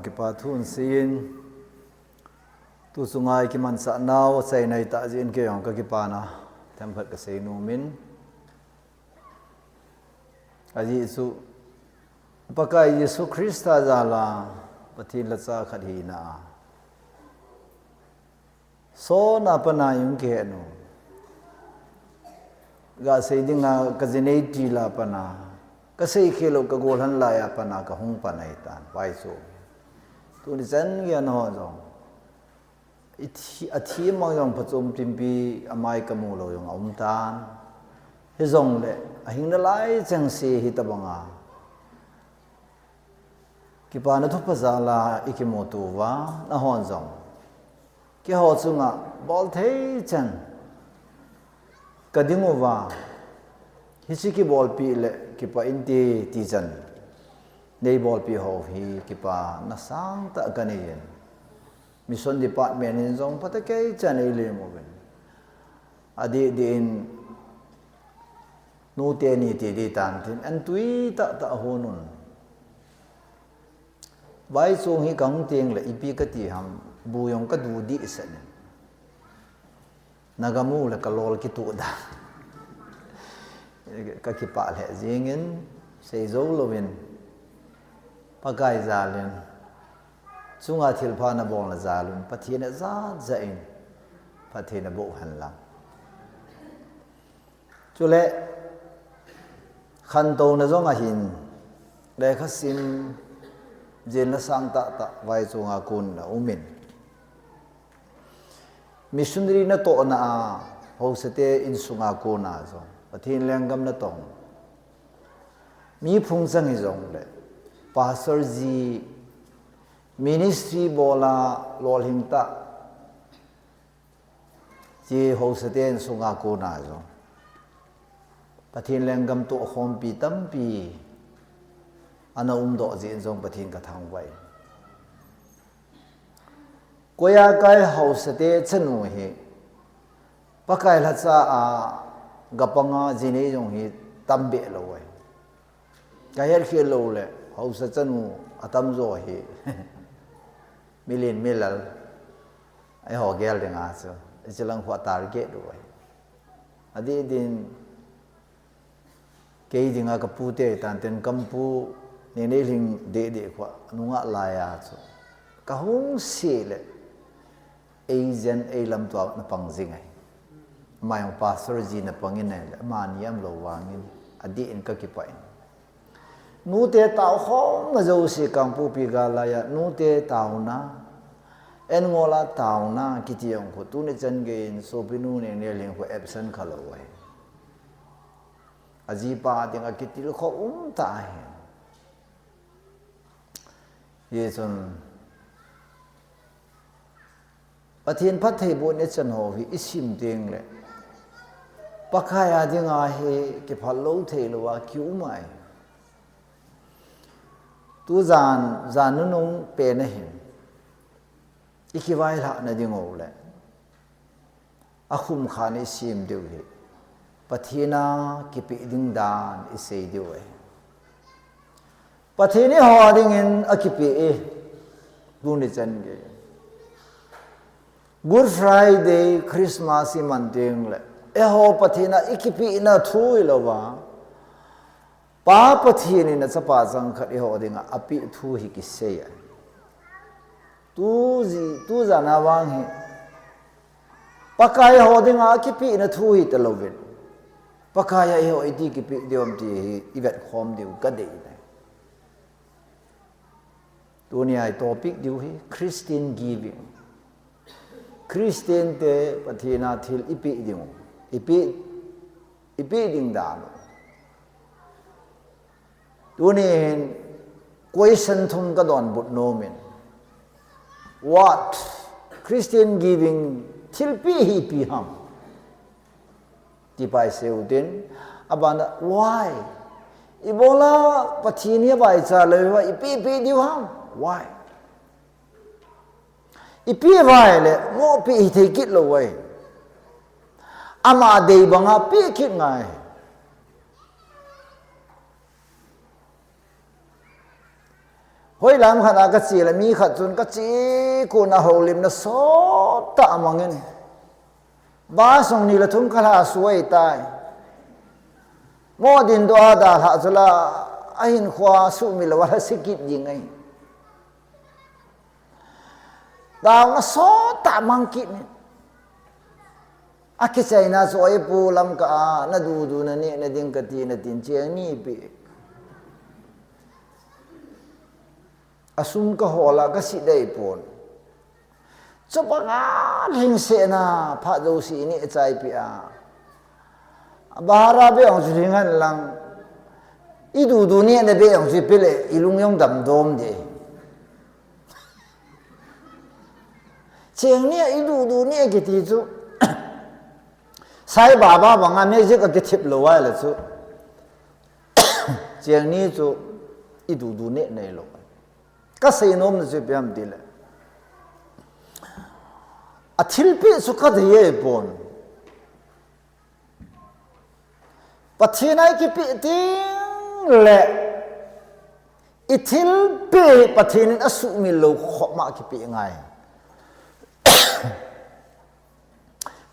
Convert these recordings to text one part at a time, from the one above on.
Kipathun sin tu sungai ki man sa nau sai nai ta jin ke ong ka kipana temphat ka sei nu min aji su pakai Yesu Krista jala pathi la cha khat hi na so na pana yung ke no ga sei dinga ka jinei ti la pana ka sei khelo ka gol han la ya pana ka hung panai tan pai so tu ni chen ya no jong athi ma yong phachum timpi amai ka mu lo yong om tan he jong le a hing na lai chang se hi ta banga ki pa na thu pa za la ikimo tu wa na hon jong ki ho chunga bol thei chan ka dingo wa hi chi ki bol pi le ki pa in ti chan nei bol pi ho hi ki pa na sang ta ka ne yen mission department in jong patake chan ei le mo ben adi din nu te ni ti di tan tin an tui ta honun bai chung hi kang teng le ipi ka ti ham bu yong ka du di sen nagamu le ka lol ki tu da ka ki pa le jingin sei zo lovin pakai zalin chunga thil pha na bong la zalun pathina za zain pathina bo han la chule khan to na zonga hin le khasim jin la sang ta vai chunga kun na umin missionary na to na ho sete in sunga ko na zo pathin lenggam na tong mi phung chang hi zong le pastor ji ministry bola lol hing ta ji ho sete in sunga ko na zo pathin lenggam to khom pi tam pi ana do ji in jong pathin ka thang wai koya kai hausate chanu hi pakai la cha a gapanga jine jong hi tambe lowai kayar khi lo le hausa chanu atam zo hi milin milal ai ho gel de nga so chilang hwa target lowai adi din kei dinga ka pute tan ten kampu ne ne ling de khwa nunga la ya so ka hung si le Asian lam to na pang zingai mai ang pastor ji na pangin na maniam lo wangin adi in ka kipain nu te tao khom na zo si kang pu pi ga la ya nu te tao na en ngola tao na kitiong ko tu ne chen ge in so pinu ne ne ling ko absent khalo wai aji pa ding a kitil kho ta he ye chon pathin phat thei bo ne chan ho hi isim ding le pakhaya dinga he ke phalo thei lo wa kyu mai tu zan nu nong pe na hin ikiwai la na dingo le akhum khan isim de hi pathina ki pi ding dan isei de we pathini ho ding in akipi e du ni chan ge Good Friday, Christmas imanting le. Eho pathina ikipi na thui lowa. Pa pathini na chapa jang khat eho dinga api thu hi ki seya. Tu jana wang hi. Pakaya ho dinga akipi na thu hi te lovin. Pakaya eho iti kipi diom ti hi ivet khom diu ka dei ne. Tu ni ai topic diu hi Christian giving. Christian te pathina thil ipi ding ipi ding dan tunin question thum ka don but no men what Christian giving thil pi hi pi ham ti pai seudin abana why ibola pathini bai cha le wa ipi diu ham why ipi vai le mo pi thei kit lo wai ama dei banga pi kit ngai hoi lam khana ka chi la mi khat chun ka chi ku na holim na so ta mangin ba song ni la thum khala suai tai mo din do da ha chula ahin khwa su mi la wa sikit jingai da na so ta mangkit ni aki china so ai pu lam ka na du na ni na ding ka ti na tin che ni pi asum ka hola ka si dai pon cho pa nga hing se na pha do si ni chai pi a bahara be ong ji ngan lang i du ni na be ong ji pe le ilung yong dam dom de cheng ni i du ni ki ti chu sai baba banga music ka thip lo wa la chu cheng ni chu i du ni nei lo ka sei nom na chu piam ti le a thil pi su ka de ye pon pathinai ki pi ting le i thil pi pathin asu mi lo khoma ki pi ngai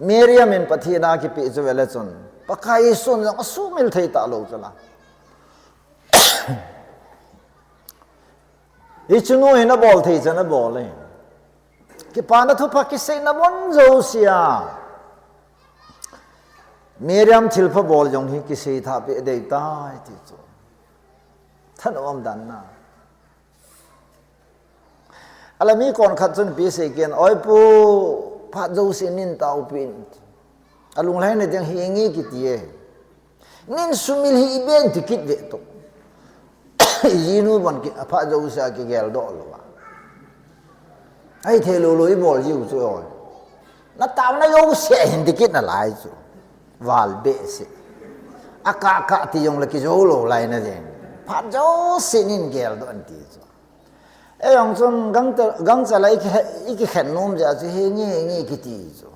Miriam in pathina ki pi chu vele chun pakai sun asu mil thei ta lo chala i chunu hina bol thei chana bol le ki pa na thu pa ki sei na mon zo sia Miriam thil pha bol jong hi ki sei tha pe dei tai ti chu than om dan na alami kon khat chun pi sei ken oi pu pha zo sin tau pin alung lai na ding hi ngi ki tie nin sumil hi ben tikit ve to yinu ban ki pha zo sa ki gel do lo wa ai the lo lo i bol ji u chu oi na taw na yo se hin tikit na lai chu wal be se aka ka ti yong la ki zo lo lai na den pha zo sin in gel do an ti chu ai ong chun gang cha lai ki khen nom ja chu he ngi ki ti chu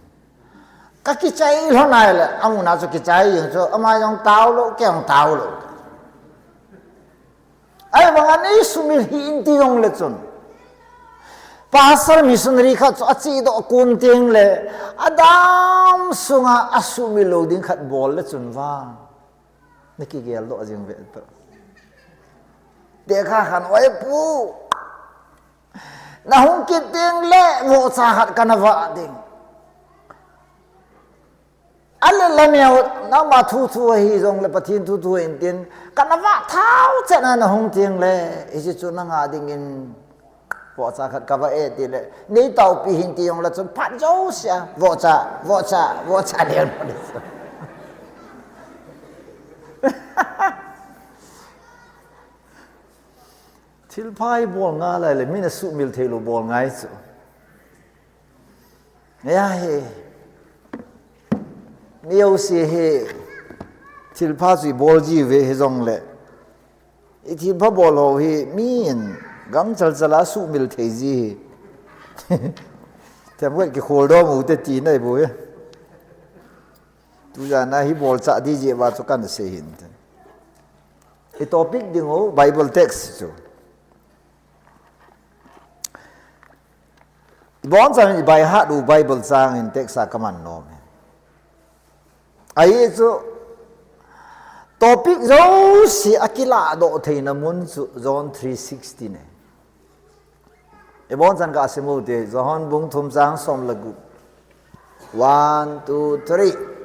ka ki chai lo nai la amu na chu ki chai yin chu ama yong taw lo kyang taw lo ai wang an ei sumil hi in ti yong le chun pasal missionary kha chu achi do kun ting le adam sunga asumi lo ding khat bol le chun wa niki gel do jing ve to de kha khan oi pu na hung ki ting le wo cha hat kanawa ding alle lamya na ma thu hi jong le pathin thu in tin kanawa thau chana na hung ting le i chi chu na nga ding in wo cha khat ka ba e ti le nei tau pi hin ti yong la chu phat jo sia wo cha le no thil phai bol nga lai le min su mil thelo bol ngai chu ya he niu si he thil pha chi bol ji ve he jong le i thil pha bol ho hi min gang chal chala su mil thei ji tem wet ki khol do mu te ti nai bu ye tu ja na hi bol cha di je wa chu kan se hin e topic ding ho bible text chu bon sang bai ha du bible sang in text sa kaman nom ai chu topic zo si akila do theina mun chu John 3:16 ne e bon sang ka simu te John bung thum sang som lagu 1 2 3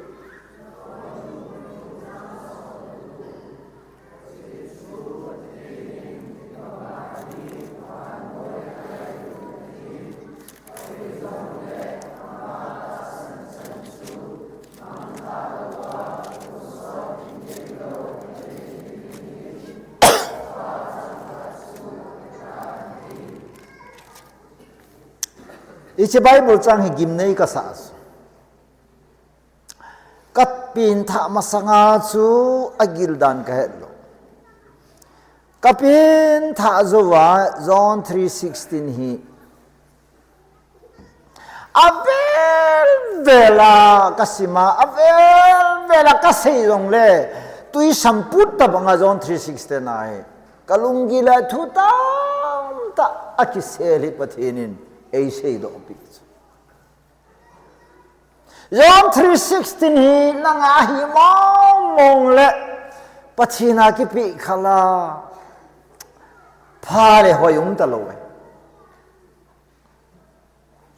ichi bible chang hi gim nei ka sa kat pin tha masanga chu agil dan ka hello kapin tha zowa John 3:16 hi avel vela kasima avel vela kasei long le tui samput ta banga John 3:16 ai kalungila thuta ta akiseli pathinin ei sei do pi John 3:16 hi nanga hi mong le pathina ki pi khala phare hoyung ta lo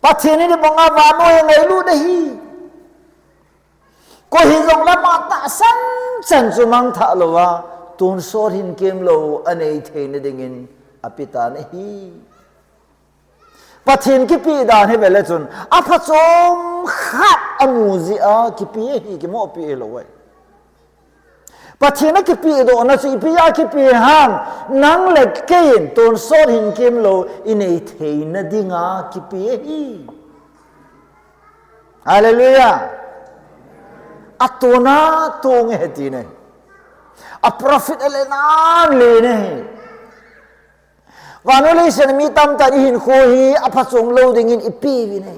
pathini ni bonga wa no ngai lu de hi ko hi jong la ma ta san chan chu mang tha lo wa tun sor hin kem lo anei thein dingin apita ne hi pathin ki pi da he bele chun a pha chom khat amuzi a ki pi hi ki mo pi lo wai pathin ki pi do na chi pi ya ki pi han nang le kein tun sor hin kem lo inei thein dinga ki pi hi hallelujah atona tong he ti ne a prophet elena le ne vanole sen mi tam ta hin kho hi a pha chong lo ding in ipi vi ne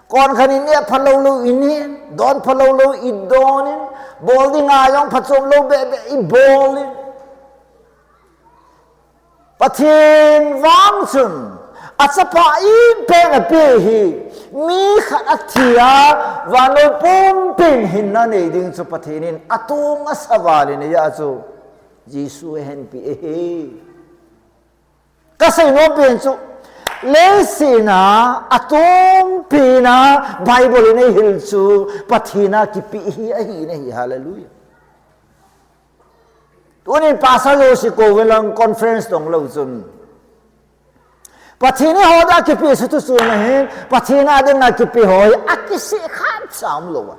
kon khanin ne pha lo in ni don pha lo I don in bol ding a yong pha chong lo be I bol in pathin wang chun asapa I pe na pe hi mi khat athia vanol pum pin hin na nei ding chu pathinin atung asawali ne ya chu Jisu hen pi he kasai no pen chu lesina atung pina bible ne hil chu pathina ki pi hi a hi ne hi hallelujah tunin pasalo si ko welang conference dong lo chun pathini hoda ki pi su tu su na hin pathina den na ki pi hoi akisi khan sam lo wa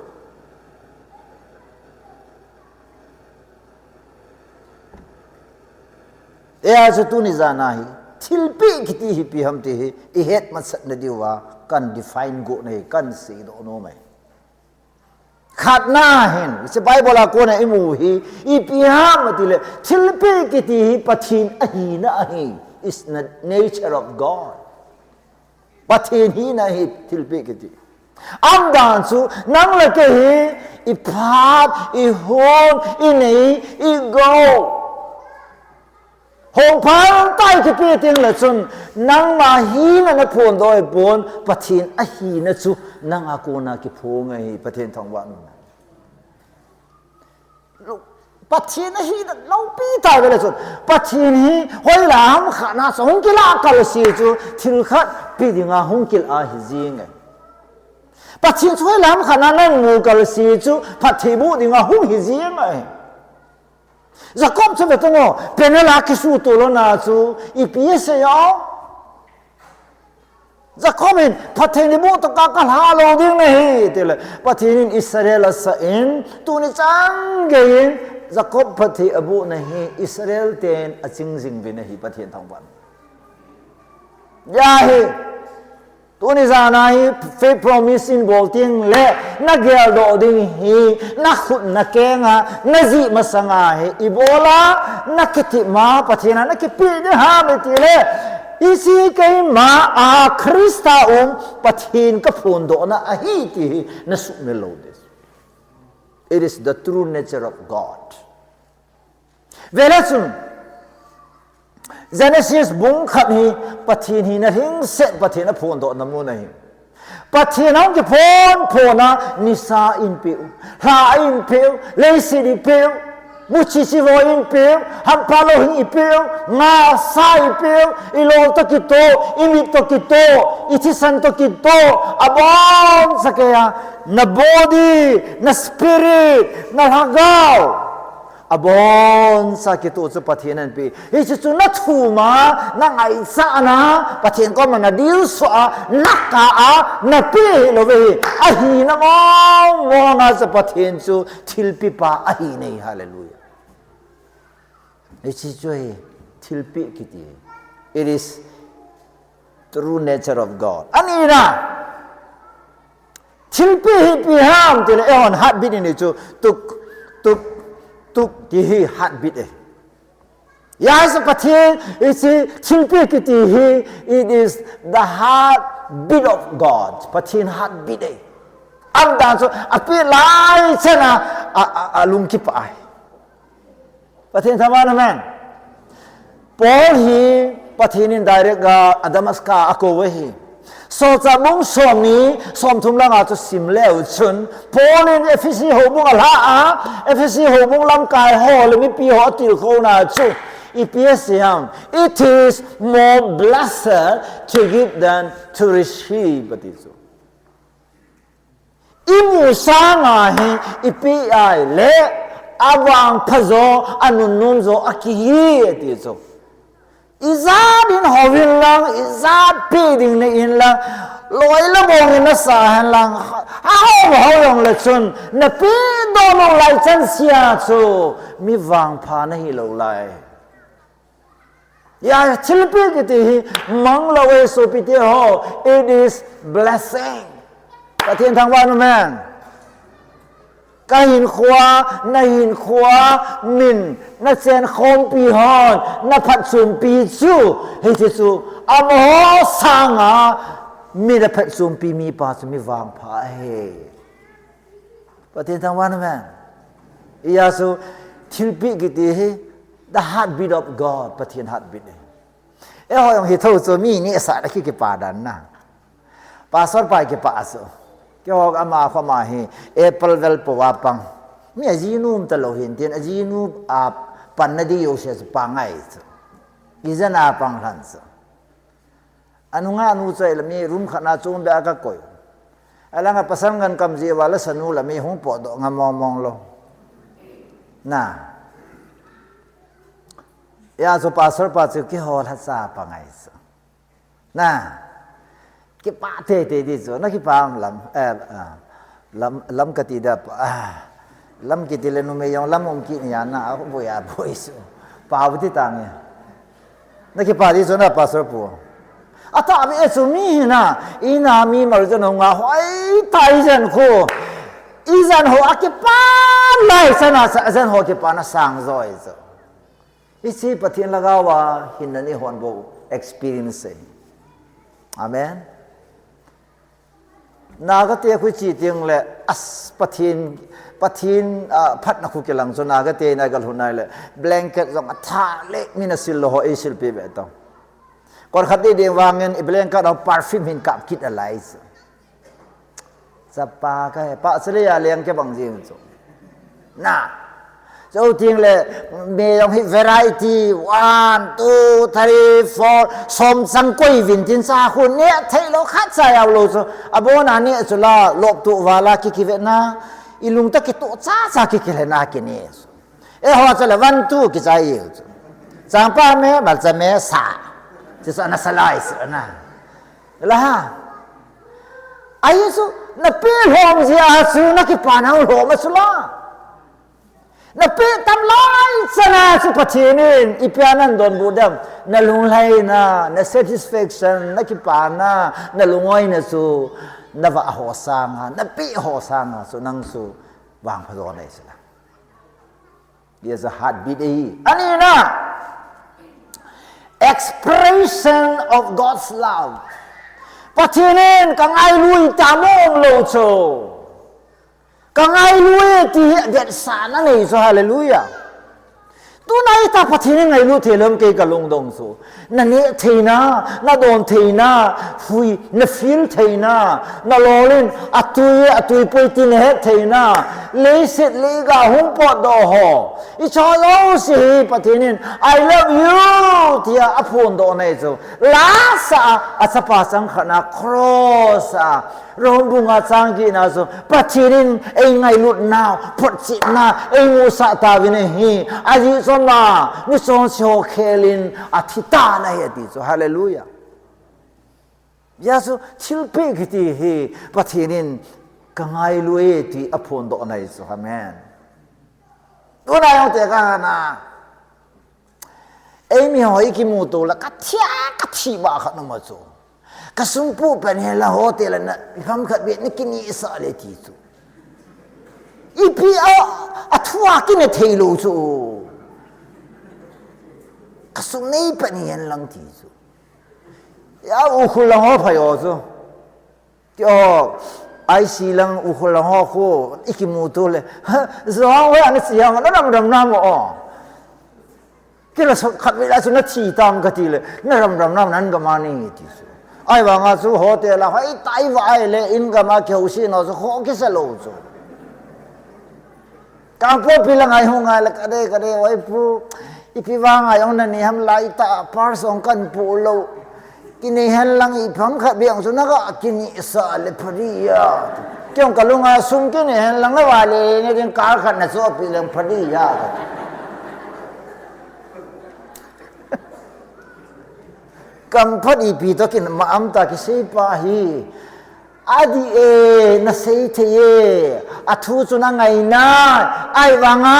ya chu tu ni zana hi thilpi kiti hi pi ham ti hi I het ma sat na diwa kan define go nei kan si do no mai khat na hin se bible ko na imu hi I pi ham ti le thilpi kiti hi pathin a hi na a hi is the nature of God pathin hi na hi thilpi kiti am dan chu nang la ke hi I phat I hon I nei I go hong phang tai ki pi ting la chun nang ma hi na na phon doi pon pathin a hi na chu nang a ko na ki pho ngai pathin thong wa pathin a hi na lo pi tai la chun pathin hi hoi lam kha na song ki la kal si chu thil khat pi dinga hong kil a hi jing ai pathin hoi lam kha na nang mu kal si chu phathi bu dinga hong hi jing ai Jacob chu betongo penela kisu tolona chu ips yo Jacob in pathini bu to ka kal ha lo ding nei tele pathin Israel sa in tu ni chang gein Jacob pathi abu nahi Israel ten aching jing bin hi pathin thong ban ya hi tu ni zana hi faith promise in bolting le na gel do ding hi na khut na kenga na ji masanga hi ibola na kiti ma pathina na ki pi de ha me ti le isi ke ma a krista pathin ka phun do na a hi ti na su me lo this it is the true nature of God velasun Genesis bung khat hi pathin hi na hing set pathin na phon do namu nahi pathin ang ki phona nisa in piu ha in piu leisi di piu muchi si vo in piu ham palo hi piu nga sai piu ilo to kito imi to kito ichi san to kito abon sakaya na body na spirit na hagaw abon sa kitu chu pathinan pi hi chu na thuma na ngai sa na pathin ko man na dil so na ka a na pi lo ve a hi na mo nga sa pathin chu thilpi pa a hi nei hallelujah hi chu thilpi kiti it is true nature of God anira thilpi hi pi ham te on hat bit ni chu tuk ti hi heartbeat yes pathin is thilpi kiti hi it is the heartbeat of God pathin heartbeat am dan so api lai chana alung ki pai pathin thamana man Paul hi pathinin direct ga Damascus ako hi so chabung somi som thum langa chu sim leu chun Paul in Ephesus hobung ala Ephesus hobung lam kai ho le mi pi ho til kho na chu Ephesians it is more blessed to give than to receive but it's imu sanga hi ipi ai le awang phazo anun zo akihi ati zo izad in hovin lang izad peding na in lang loi la bong in na sahan lang how yong le chun na pi do no lai chan sia chu mi wang pha na hi lo lai ya chilpe ke ti mang la we so pi ti ho it is blessing ka thiên thang wa no man ka hin khwa na hin khwa min na chen khom pi hon na phat sum pi chu he chi chu am ho sanga mi da phat sum pi mi pa chu mi wang pha he ka thiên thang wa no man ya so chilpe ke ti the heartbeat of God ประเทศ heartbeat เอ้ฮอยองฮิโตโซมีนี่สะตะคิกปาดันนะปาสอดไปke pa so ke hok ama kho ma hi apple vel pawa pang mi ajinum ta lo hin tin ajinu a pan na di yo se pa ngai so izana pang han so anu nga anu chai la mi rum khana chum ba ka koi ala nga pasang ngan kam je wala sanu la mi hung po do nga mong lo na ya so pastor pa chu ki hol ha sa pa ngai so na ki pa te di so na ki pa lam ka ti da lam ki ti le no me yong lam om ki ya na a bo ya bo so pa bu ti tang ya na ki pa di so na pastor pu ata abi e so mi na ina mi mar zo no nga hoi tai jan ko izan ho akipa lai sana san ho ki pa na sang zoi so isi pathian lagawa hinani honbo experience amen nagate khu chi ting le as pathian phat na khu ke lang so nagate na gal hunai le blanket zong atha le minasil lo ho isil pe be to kor khati de wangen i blanket of perfume hin kap kit alai sa pa ka pa sele ya leng ke bang jing so na so ting le me yong hi variety 1 2 3 4 som sang koi vin tin sa khun ne thai lo khat sa yaw lo so abona ne so la lop tu wala ki ki ve na ilung ta ki to cha ki ki le na ki ne e ho cha le 1 2 ki cha yi chang pa me bal cha me sa chi sa na salai sa na la ha ai so na pe hom sia su na ki pa na ho ma su la na pe tam lai sana su pathinin ipianan don budam na lunglai na satisfaction na ki pa na lungoi na su na va ho sanga na pe ho sanga so nang su wang pha zo nei sala there's a heartbeat ani na expression of God's love pathinin kang ai lui tamong lo cho kang ai lui ti det sana nei so hallelujah tu nai ta pathinin ngai lu thelam ke ka long dong so na ne theina na don theina hui na feel theina na lolin atui poi tin he theina le sit le ga hung po do ho I cho lo si pathinin I love you tia apon do nei so la sa asapa sang khana cross rom bunga changki na so pathinin ei ngai lut now phot chi na ei mu sa ta vine hi aji so na ni son so khelin athita na he ti so hallelujah yaso chilpe giti he pathinin kangai lue ti apon do nai so amen una yo te ka na ei mi hoi ki mu to la ka thi ba kha na ma so kasumpu pen hela hotel na pham khat be ni kini sa le ti so ipi athwa ki ne theilo so kasum nei pen yen lang ti so ya u khul ho phayo so tyo ai si lang u khul ho ko ikimu to le zo wa ni siang na nam mo kila khat vela chu na thi tam ka ti le na ram nam nan ga ma ni ti su ai wa nga chu hotel la hai tai vai le in ga ma kheu si no so ho ki sa lo chu ka po pilang ai ho nga la ka de oi pu ipi wa nga yong na ni ham lai ta par song kan pu lo kini han lang i pham kha biang su na ga kini sa le phari ya kyong ka lunga sum kini han lang la wa le ni din ka khat na so pi lang phari ya kam phadi pi to kin ma am ta ki sei pa hi adi e na sei the ye athu chu na ngai na ai wanga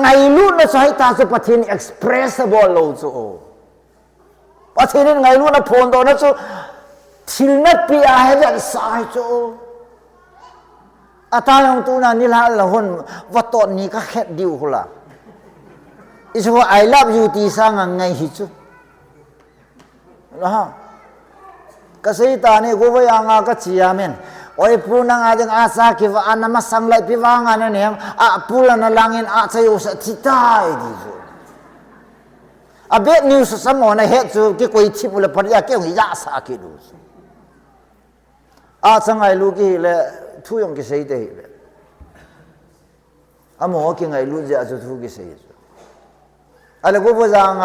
ngai lu na sai ta su pathin expressible lo chu pathin ngai lu na phone do na chu thil na pi a he that sai chu ata yong tu na ni la la hon wa to ni ka khet diu hula isu I love you ti sa ngai hi chu lah kasi tani ko ba yang ka chiamen oi punang adeng asa ki wa anama sanglai piwanga na nem a pula na langin a chayo sa titai di so a bad news samo na het chu ki koi thi pula paria ke ngi ya sa ki du a changai lu ki le thu yong ki sei de le amo ki ngai lu ja chu thu ki sei ale go bo jang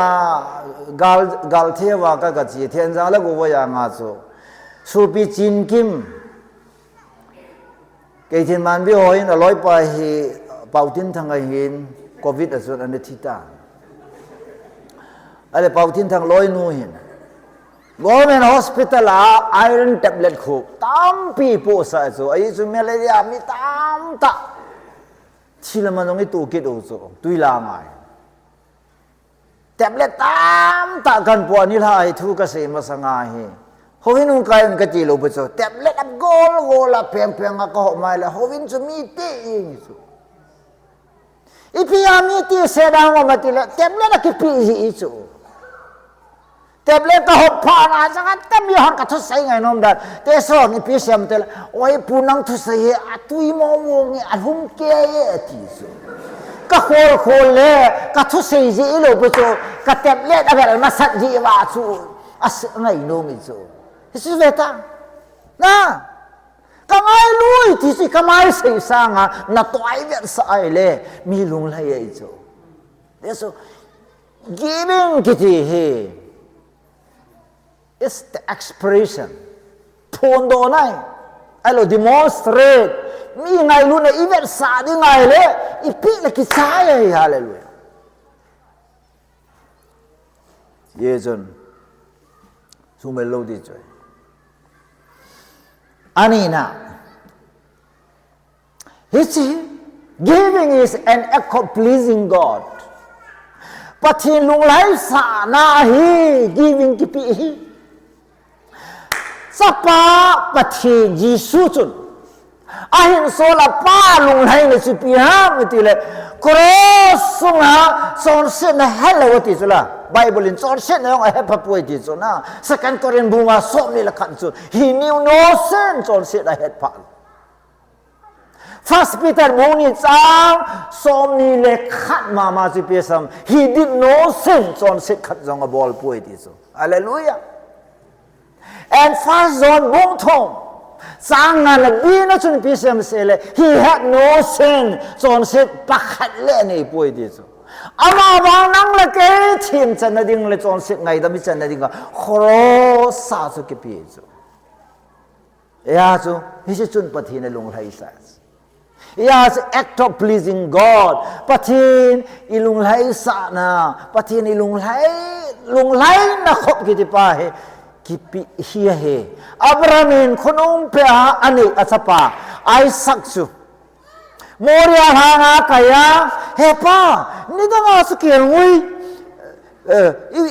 gal thewa ka chi thian jang la go bo yang a chu su pi chin kim ke thin man bi hoin aloi pa hi pautin thang a hin covid a zon an thita ale pautin thang loi nu hin government hospital a iron tablet khu tam pi po sa chu ai chu malaria mi tam ta chilama nong i tu kit o chu tuila ngai tablet tam ta kan po ni lai thu ka se ma sanga hi hovin un kai un ka ti lo bu so tablet ab gol la pem a ko mai la hovin chu mi ti ing chu ipi a mi ti se da ngo ma ti la tablet a ki pi hi chu tablet ka ho pa na sa ka tam yo ka thu sai ngai nom da te so ni pi sem te oi punang thu sai a tui mo mo ngi a hum ke ye ti chu ka khol le ka thu sei ji lo bu chu ka tablet a ga ma sat ji wa chu as ngai no mi chu hisu veta na ka ngai lui ti si ka mai sei sanga na toai vet sai le mi lung lai ai chu so giving kiti he is the expression thondo nai alo demonstrate mi ngai lu na event sa di ngai le ipi la ki sai hallelujah yejon sumelo di joy anina giving is an act of pleasing God pathin lung lai sa na hi giving ki pi hi sapa pathin jisu chun ahin sola pa lung lai ne su pi ha mi ti le cross sung ha son sin na hello ti sula bible in son sin na ha pa pu ti so na second Corinthians bunga so ni la khan chu he knew no sin son sin na het pa First Peter bungi chang som ni le khat mama chu pe sam he did no sin son sin khat jong a bol pu ti so hallelujah and first John bung thong sang na la bi na chun pi sem se le he had no sin son sin pakhat le nei pu ti so ama bang nang la ke thim chan na ding le son sin ngai da mi chan na ding ga khoro sa chu ki pi so ya chu hi chi chun pathi na lung lai sa yes act of pleasing God pathin ilung lai sa na pathin ilung lai na khop ki ti pa he ki pi hi he abramin khonong pe a ani achapa Isaac chu moria hanga kaya he pa ni da nga su kian wi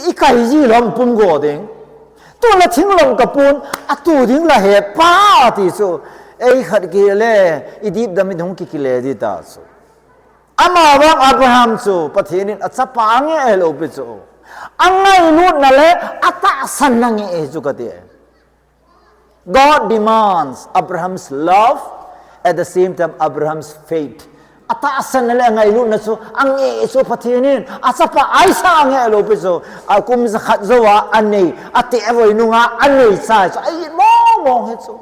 i kai ji lom pun go ding tu la thing lom ka pun a tu ding la he pa ti chu ei khat ki le idip dami dhong ki le di ta so ama wang Abraham chu pathin achapa nge elo pe chu angai lu na le ata san na nge chu ka de God demands Abraham's love at the same time Abraham's faith atasan nila ngai lu na so ang so pathinin asapa aisa nge lo piso akum zakhat zawa ani ati evoi nunga ani sai so ai mong het so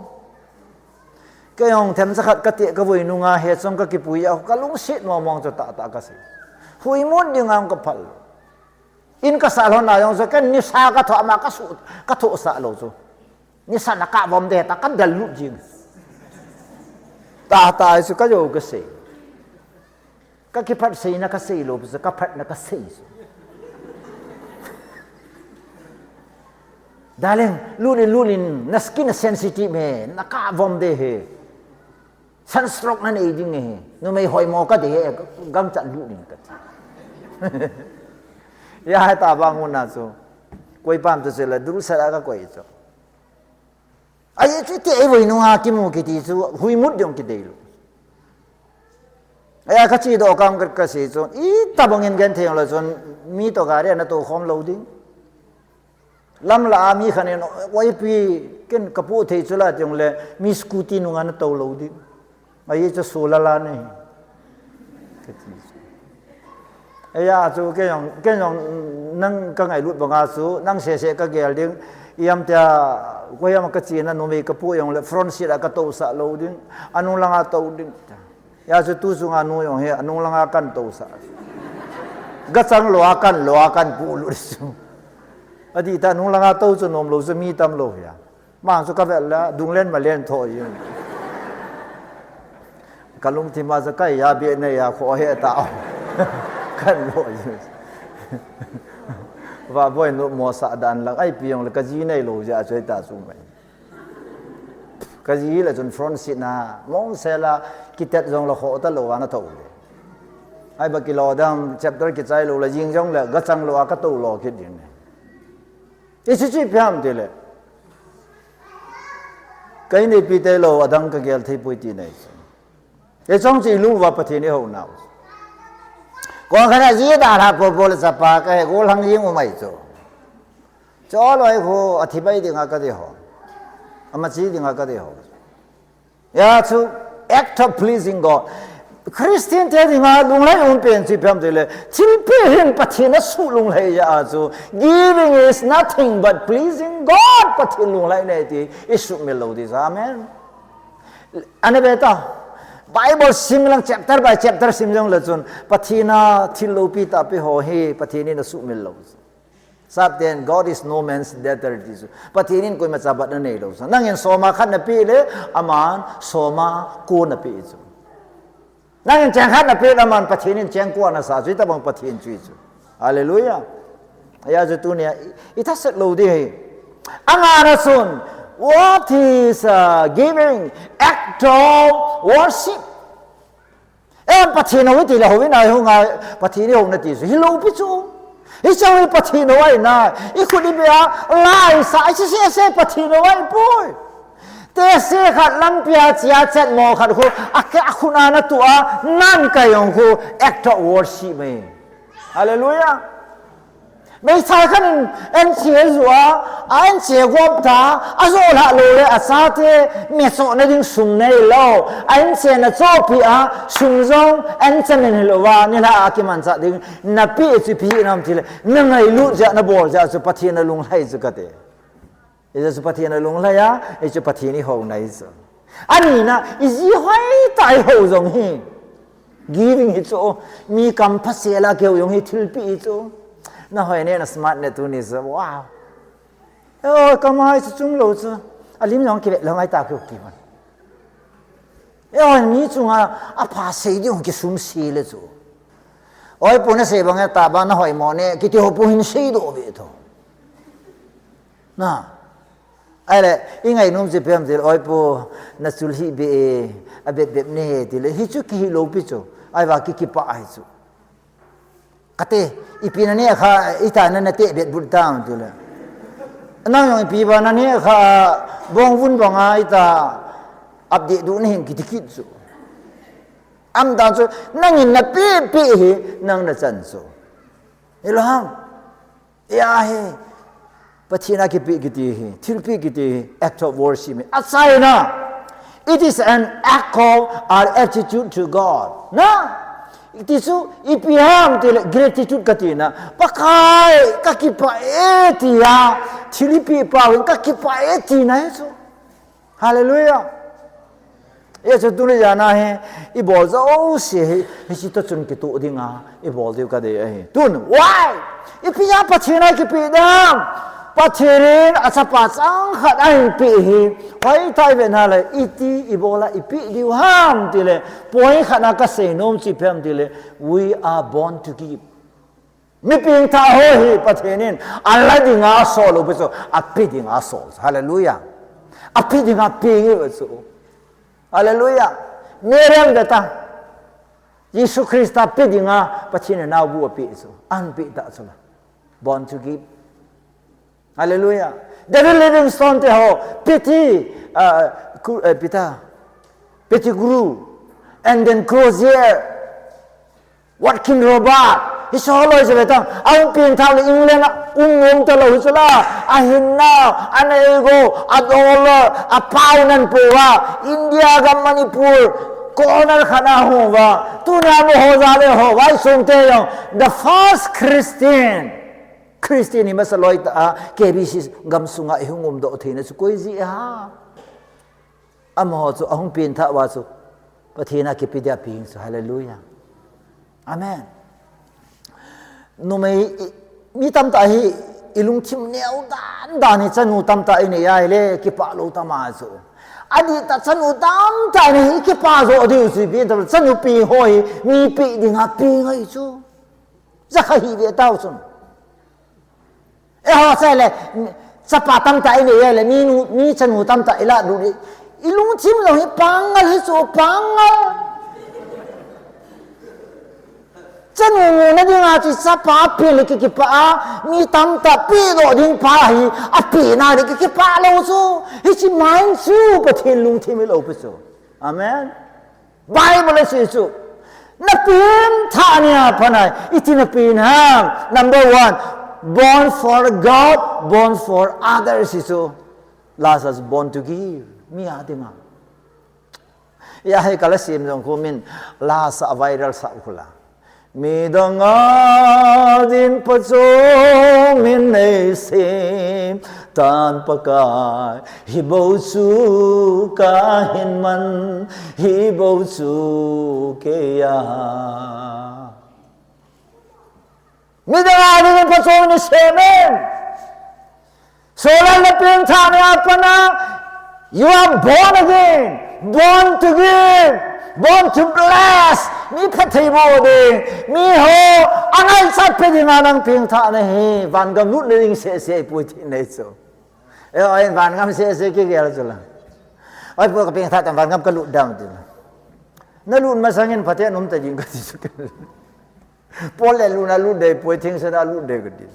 kayong them zakhat kati ka voi nunga het song ka kipui a kalung sit mong so ta ka si hui mun ding ang kapal in ka salon na yong so kan ni sa ka tho ma ka su ka tho sa lo so ni sa na ka bom de ta kan dal lu jing ta su ka yo ka se ka kipat sei na ka sei lo so ka phat na ka sei so daleng lulin na skin sensitive he na ka bom de he sunstroke na nei ding he no mai hoi mo ka de gam chat lulin ka ya ta bangun na so koi pam to se la duru sa ka koi so ai chi te voi no ha ki mu ki ti su hui mut yong ki de lo ai ka chi do kam ka se so I ta bangin gen theng lo son mi to ga re na to khom lo ding lam la mi khane no wai pi ken kapu thei chula jong le mi scooty nu nga na to lo ding ai cha so la la ne ai ya chu ke yong nang ka ngai lut banga su nang se ka gel ding iam ta ko yam ka chi na no me ka pu yong le front seat ka to sa lo ding anu langa to ding ya chu tu su nga no yong he anu langa kan to sa ga chang lo akan pu lu su adi ta anu langa to chu nom lo su mi tam lo ya ma su ka vel la dung len ma len tho yin kalung ti ma za kai ya be ne ya kho he ta kan lo yin và voi nó mua sa đàn là ai piong là cái gì này lo ra chơi ta sung mai cái gì là chun front seat na mong xe là kitet jong là khổ ta lo wa na to ai ba kilo dam chapter ki chai lo là jing jong là ga chang lo ka to lo ki din ne chi pyam de le cái này pi te lo adang ka gel thei pui ti nei e chong chi lu wa pa thi ni ho nào còn cái này gì đã là bộ là sắp phá cái cô lăng yên của mày cho lại cô ở thì bây giờ ngã cái gì họ mà chỉ đi ngã cái gì họ ya to act of pleasing God Christian thế thì ngã lung lấy un tiền chỉ phàm thế là chỉ biết hình bắt thiên nó su lung lấy ya so giving is nothing but pleasing God bắt thiên lung lấy này thì isu melody amen anh em biết Bible simlang chapter by chapter simlang la chun pathina thilopi ta pe ho he pathini na su mil lo sab then God is no man's debtor Jesus pathinin koi ma chabat na nei lo sa nangin soma khat na pi le aman soma ko na pi chu nangin chang khat na pi aman pathinin chang ko na sa chui ta bang pathin chui chu hallelujah aya ju tu ne ita set lo di he anga na sun what is giving act of worship em pathina wi ti la ho wi na ho nga pathini ho na ti su hi lo pi chu hi chang wi pathina wai na I khu di bia lai sa I se pathina wai pui te se khat lam pia chia chat mo khat khu akhu na na tu a nan ka yong khu act of worship me hallelujah mấy sai khăn em chia rùa anh chia gom ta à rồi là lối à sao thế mẹ sợ nó đứng sùng này lâu anh chia nó cho pi à sùng rong anh chân này lâu và nên là cái màn sát đứng na pi chỉ pi nam thì là nâng ngày lũ dạ nó bỏ dạ số phát hiện nó lung hay chứ cái đấy số phát hiện nó lung hay á số phát hiện này hậu này chứ anh na gì hay tại hậu giống hi giving it so mi cầm phát xe là kêu giống hi thil pi so na hoi ne na smart ne tu ni so wow ôi kamai chu chung lo chu alim long ki lo ngai ta ku ki man ôi mi chung a pha sei di hong ki sum si le chu oi pu na se bang ta ba na hoi mo ne ki ti ho pu hin sei do be tho na ai le I ngai num je pem je oi pu na sul hi be a be ne ti le hi chu ki lo pi chu ai wa ki pa ai chu kate ipina ne kha ita na te bet bud down tu la nang yong pi ba na ne kha bong vun bang a ita update du ne hin kitikit su am da su nang in na pi hi nang na chan su eloham ya he pathina ki pi ki ti hi thil pi ki ti act of worship me asai na It is an act of our attitude to God. Na? Itisu ipiham tile gratitude katina. Pakai kakipa etia. Chilipi pawin kakipa etina eso. Hallelujah. Yesu tuni jana hai. Ibol zao se. Hisi to chun kitu dinga. Ibol diu kade hai. Tun. Why? Ipiham pachina kipidam. Pachirin asapa sang khat ai pihi hoi tai ve na le iti ibola ipi diu ham tile poi khana ka se nom chi phem tile we are born to give mi ping tha ho hi pathinin alla dinga solo beso api dinga sol hallelujah api dinga ping beso hallelujah nerem data Yesu Krista api dinga pachine na bu api so an pi ta so born to give. Hallelujah. David Livingstone te ho pity Guru and then Crozier Watkin Robert he saw always betang ang pin tao England ungom talo sala ahinna anego adola apaunan puwa India ga Manipur corner khana howa tuna mo ho jale ho wai sunte yo the first Christian ni masaloi ta KBC gam sunga ihungum do thina su koi ji ha amho chu ahung pin tha wa chu pathina ki pidya ping su hallelujah amen no mai mi tam ta hi ilung chim neu dan ni chanu tam ta ini ai le ki pa lo ta ma chu ani ta chanu tam ta ni ki pa zo di su bi ta chanu pi hoi mi pi ding ha pi ngai chu za kha hi ve tao sun ho sai le sapa tam ta ini ya le mi chanu tam ta ila du ilung chim lo hi pangal hi so pangal chanu na dinga chi sapa pi le ki pa mi tam ta pi do ding pa hi a pi na le ki pa lo so hi chi main su pa thin lung thim lo pa so amen bible says so na pin tha nia phanai itina pin ha number 1 born for God, born for others. So, last us born to give. Mi adima. Ya hai kalasim jong kumin last a viral sa kula. Mi danga din paso min nei sim tan pakai hibau su ka hinman hibau su ke ya. Midang ni pasong ni semen. Solan na pinta ni apana. You are born again, born to give, born to bless. Mi pati mo din, mi ho. Anay sa pwede nga ng pinta ni he. Van gam lut na ring se puti na ito. Ay van gam se kikiyala sila. Ay po kapinta tan van gam kalut dam din. Nalut masangin pati anum tajing katisukan. Pole luna lude poiting sada lude gadi.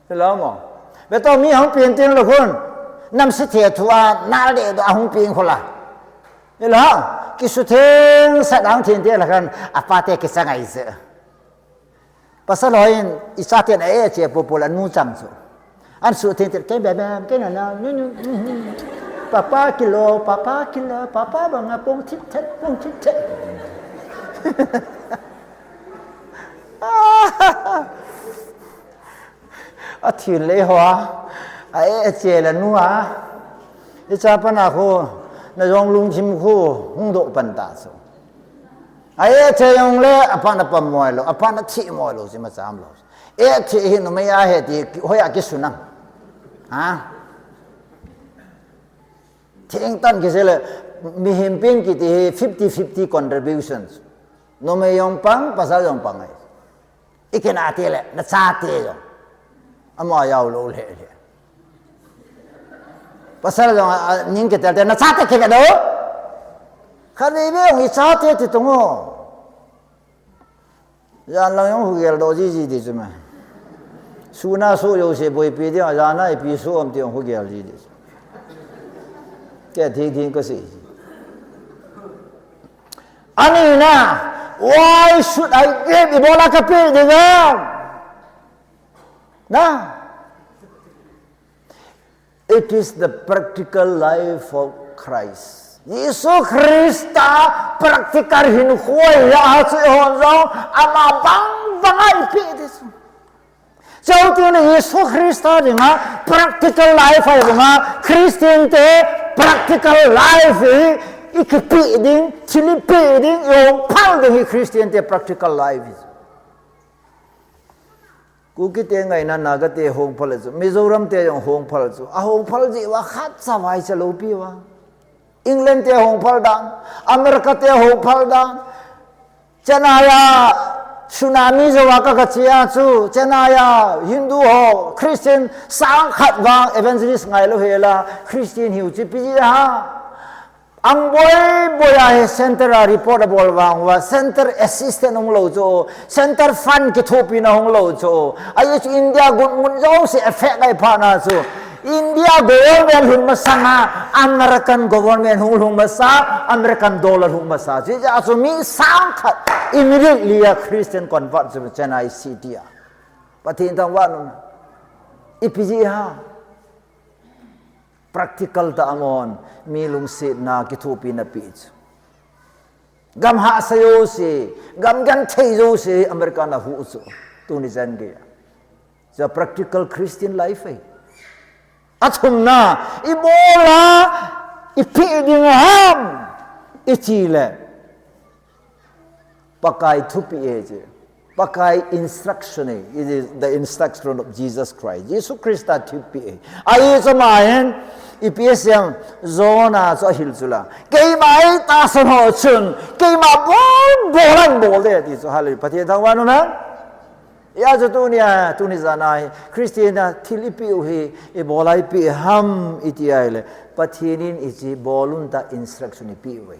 Selama. Betul mi hang pinting lo kun. Nam sithia thua na le do hang ping khola. Ela kisuteng sadang thin te la kan apate kisangai se. Pasal loin isaten e che popola nu chang so. An su thin te ke bam ke na papa kilo papa bang pong tit tet. A thiên lễ hóa ai chế là nu à cái cha pan à khu na dòng lung chim khu hung độ pan ta so ai chế dòng lễ apan apam moi lo apan chi moi lo si ma sam lo e chi hin no mai a he ti hoi a ki sunang ha thing tan ki se le mi him pin ki ti 50-50 contributions no mai yong pang pasal yong pang ai ikena te le na cha te yo ama yaw lo le pasal yo ning ke te na cha te ke do khani be ngi cha te ti tongo ya la yong hu gel do ji di zuma su na so yo se boi pi de ya na pi so am te hu gel ji di ke thi ko si ani na why should I give ibola kape dengan? Nah, it is the practical life of Christ. Yesus Kristus praktikal hin khoi ya chu hon zo ama bang ai pi dis Châu tiên là Yesus Kristus thì ngã practical life phải không ngã Christian te practical life ý cái bị đinh chỉ là bị đinh yêu phăng được Christian te practical life cú cái tiếng ngày nay cái tiếng hong phật rồi Mizoram tiếng hong phật rồi hong phật gìว่าkhát sa vai sa lâu pi wa England tiếng hong phật đang America tiếng hong phật đang Chanaya tsunami zo wa ka chia chu Chanaya Hindu ho Christian sang khat wang evangelist ngai lo hela Christian hiu chi pi ha ang boy center report bol wang wa center assistant ong lo cho center fund ki thopi na ong lo cho ai chu India gun mun zo se effect ai pha na chu India government hun masana American government hun masa American dollar hun masa ji ja so mi sang khat immediately a Christian convert to Chennai city a pathin tang wa no ipiji ha practical ta amon mi lung sit na ki thupi na pi gam ha sayo se gam gan thei zo se American na hu so tu ni jan ge so practical Christian life ai athum na ibola ipi ding ham ichile pakai thupi eje pakai instruction it is the instruction of Jesus Christ Jesus Christ thupi ai samayen ipsm zona so hilsula kei mai ta san ho chun kei ma bolan bol de ti so hali pathe thang wa no na ya zo tu ni zanai Christiana thilipi he e bolai pi ham itiaile pathinin iti bolun ta instruction pi we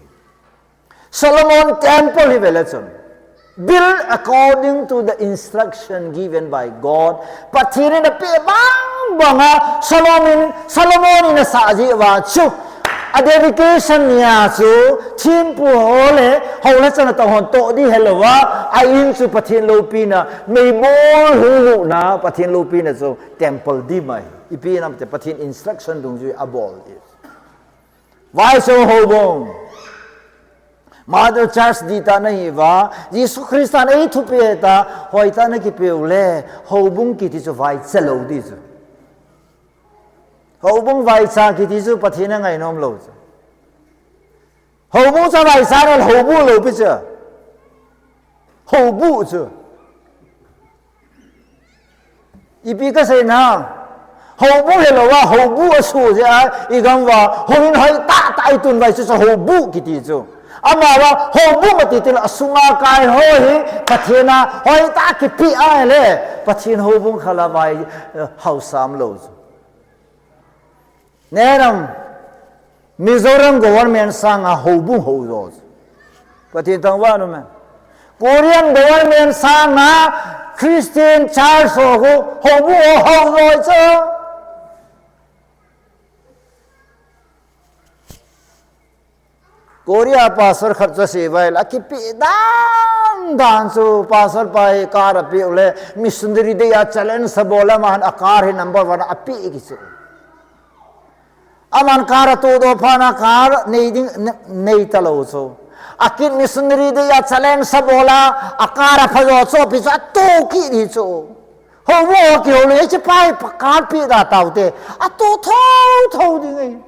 Solomon temple he velachon built according to the instruction given by God pathinin pi bang banga Solomon in saji wa chu a dedication nia chu thin pu hole chana ta hon to di hello wa a in chu pathin lo pi na mei bol hu na pathin lo pi na chu temple di mai ipi nam te pathin instruction dung ju abol is why so hobong Mother Church di ta nahi wa Jesus Christ ai thu pe ta hoi ta na ki pe le hobong ki ti chu vai chalo di chu hậu bung vài sa kỳ tí chú bát thiên ngày nom lâu chứ hậu bung sa vài sa là hậu bung lâu bây giờ hậu bung chứ ipi cái gì nào hậu bung là lâu hậu bung ở số chứ ý cầm vào hậu bung hỏi ta tại tuần vài chú hậu bung kỳ tí chú ama wa hậu bung mà tí tí là sunga kai hoi bát thiên hỏi ta kỳ pi ai le bát thiên hậu bung khala vài hậu sam lâu chứ Nenam Mizoram government sang a hobu hodos. Pati tangwa no man. Korean government sang na Christian church hobu hodos cho. Korea pastor kharcha sevai la ki pi dan so pastor pai kar pi ule missionary de ya challenge sabola man akar he number 1 api ki so. Aman kara todo phana kar nei talo so akin missionary de ya challenge sabola akara phajo so pisa to ki ri so ho wo ki le che pai pakar pi da taute a to thau di ngai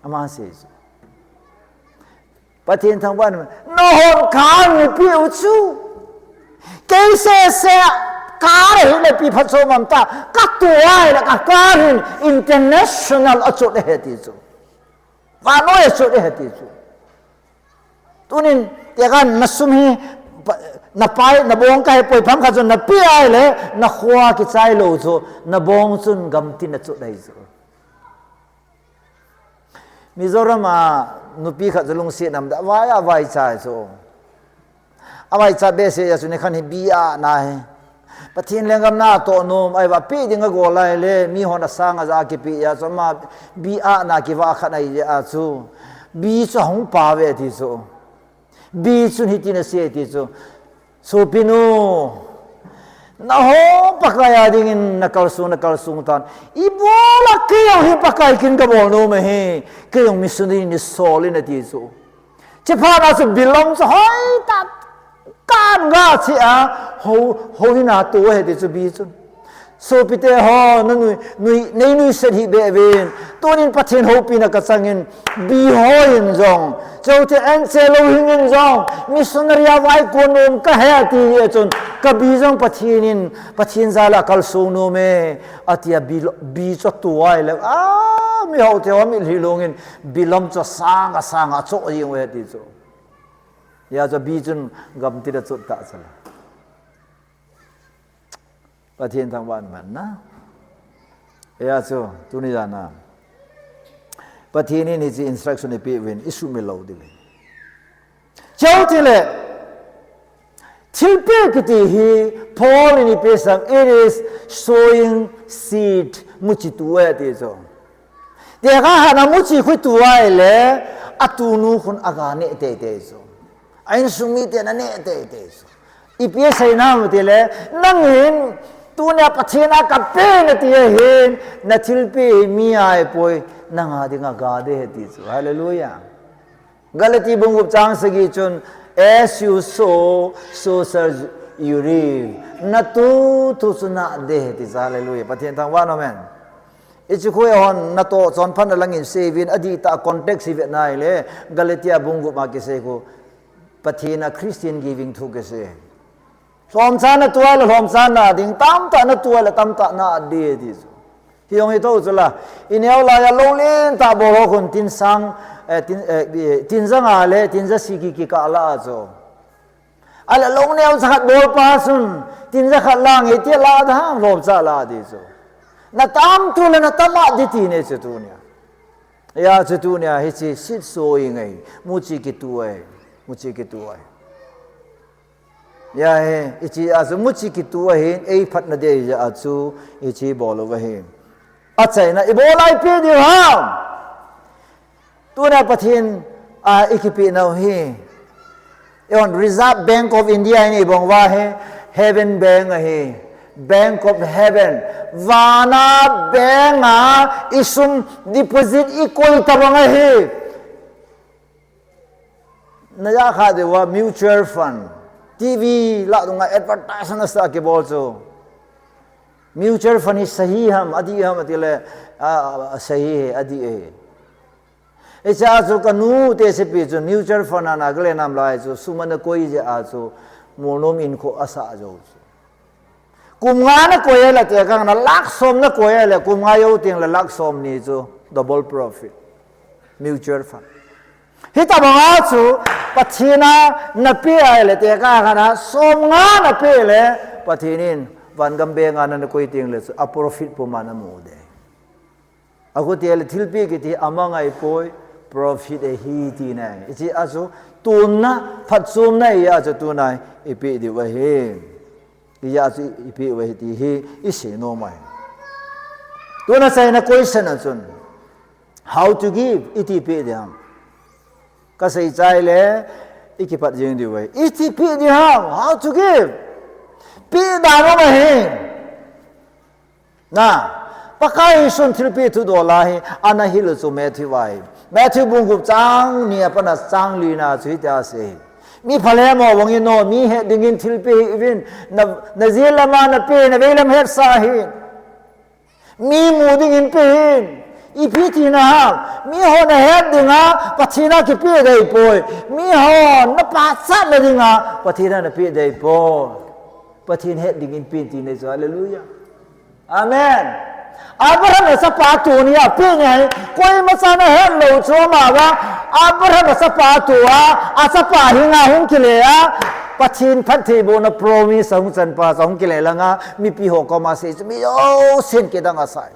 aman says pathin thang ban no hon kan ni pi u chu ke se cá này là bị phát số mà ta các tuổi là các cá hình international ở chỗ này hết chứ và nói ở chỗ này hết chứ tu nên cái gan nasum hi na pai na bong kai poi pham kha chon na pi ai le na khwa ki chai lo chu na bong chun gam tin na chu dai chu Mizoram a nupi kha zalung si nam da vai chai chu avai cha be se ya chu ne khan hi bia na he pathin lengam na to nom ai wa pi ding go lai le mi hon sang za ki pi ya chama bi a na ki wa khanai ya chu bi chu hong pa ve ti chu bi chu hi tin se ti chu so pinu na ho pakaya dingin nakal sung tan ibola kayong hi pakay kin ka bol no me he kayong missionary ni solin na ti so chepa na so belong so hoi ta kan ga chi a ho hi na to he ti so bi chun so pite ho nui set hi be ven tonin pathin ho pina ka changin bi ho in jong chote an chelo hingin jong missionary vai konom ka he ti ye chun ka bi jong pathin zala kal so no me atia bi cho tuai le mi ho te mi hilongin bilom cho sanga cho yeng we ti cho ya cho bi chun gam ti da chut ta sala pathin thang wan man na ya cho tu ni jana pathin ni ji instruction ni pe wen isu me lo di le chau ti le tilpe kiti hi Paul ni pe sang it is sowing seed muchi tu e ti so de ga ha na muchi khu tu ai le atunu khun aga ne te so ain sumi te na ne te so ipe sai na mu te le nang hin tu ne pathina ka pe na ti hin na tilpe mi ai poi nanga dinga ga de ti so hallelujah galati bungup chang sagi chun as you sow so shall you reap na tu suna de ti hallelujah pathin thang wa no men ichi khoi hon na to chon phan langin sevin adi ta context si vet nai le galatia bungup ma ke se ko pathina Christian giving thu ke se som sa na tuwa la som sa na ding tam ta na tuwa la tam ta na de ti so hiong hi to chula inel la ya lo len ta bo ho kun tin sang tin zanga le tin za siki ki ka la zo ala long neo sa bol pa sun tin za khat lang e ti la da lom sa la di zo na tam tu le na tama di ti ne che tu nya ya che tu nya hi chi sit so yi ngai mu chi ki tu ai ya he ichi azu mu chi ki tu ai ei phat na de ya achu ichi bol over he achai na ibolai pe di ha tu na pathin ikipi now he on Reserve Bank of India ni bong wa he Heaven Bank he Bank of Heaven vana bank isum deposit ikoi tabang he na ya kha de wa mutual fund TV la dunga advertisement sa ke bol so mutual fund is sahi ham adi ham atile sahi adi e echa so kanu te se pe so mutual fund na gle nam lai so suman koi je a so monom in ko asa jo kum nga na koi la te kang na lak som na koi la kum nga yo ting la lak som ni so double profit mutual fund hita ba chu pathina na pe ai le te ka na som nga na pe le pathinin van gambe nga na koi ting le a profit pu ma na mu de aku te le thilpi ki ti amangai poi profit e hi ti nai ichi asu tunna phatsum nai ya cha tunai ipi di wa he ya chi ipi wa ti hi ise no mai tuna sai na question achun how to give iti pe diam ka sai chai le ikipat jing di wa iti pe diam how to give pe da no ma he na pakai sun thilpi thu do la hi ana hil so Matthew bungup chang ni apana chang li na chui ta se mi phale mo wongin no mi he dingin thilpi even na zilama na pe na velam het sa hi mi mu dingin pe ipi ti na mi ho na het dinga pathina ki pe dei poi mi ho na pa sat le dinga pathina na pe dei poi pathin het dingin pe ti ne hallelujah amen Abraham sa patu ni api ni koi masana he lo choma ba Abraham sa patu asa pa hinga hung kile pathin phathi bo na promise song chan pa song kile langa mi pi ho ko ma se mi o sin ke dang asai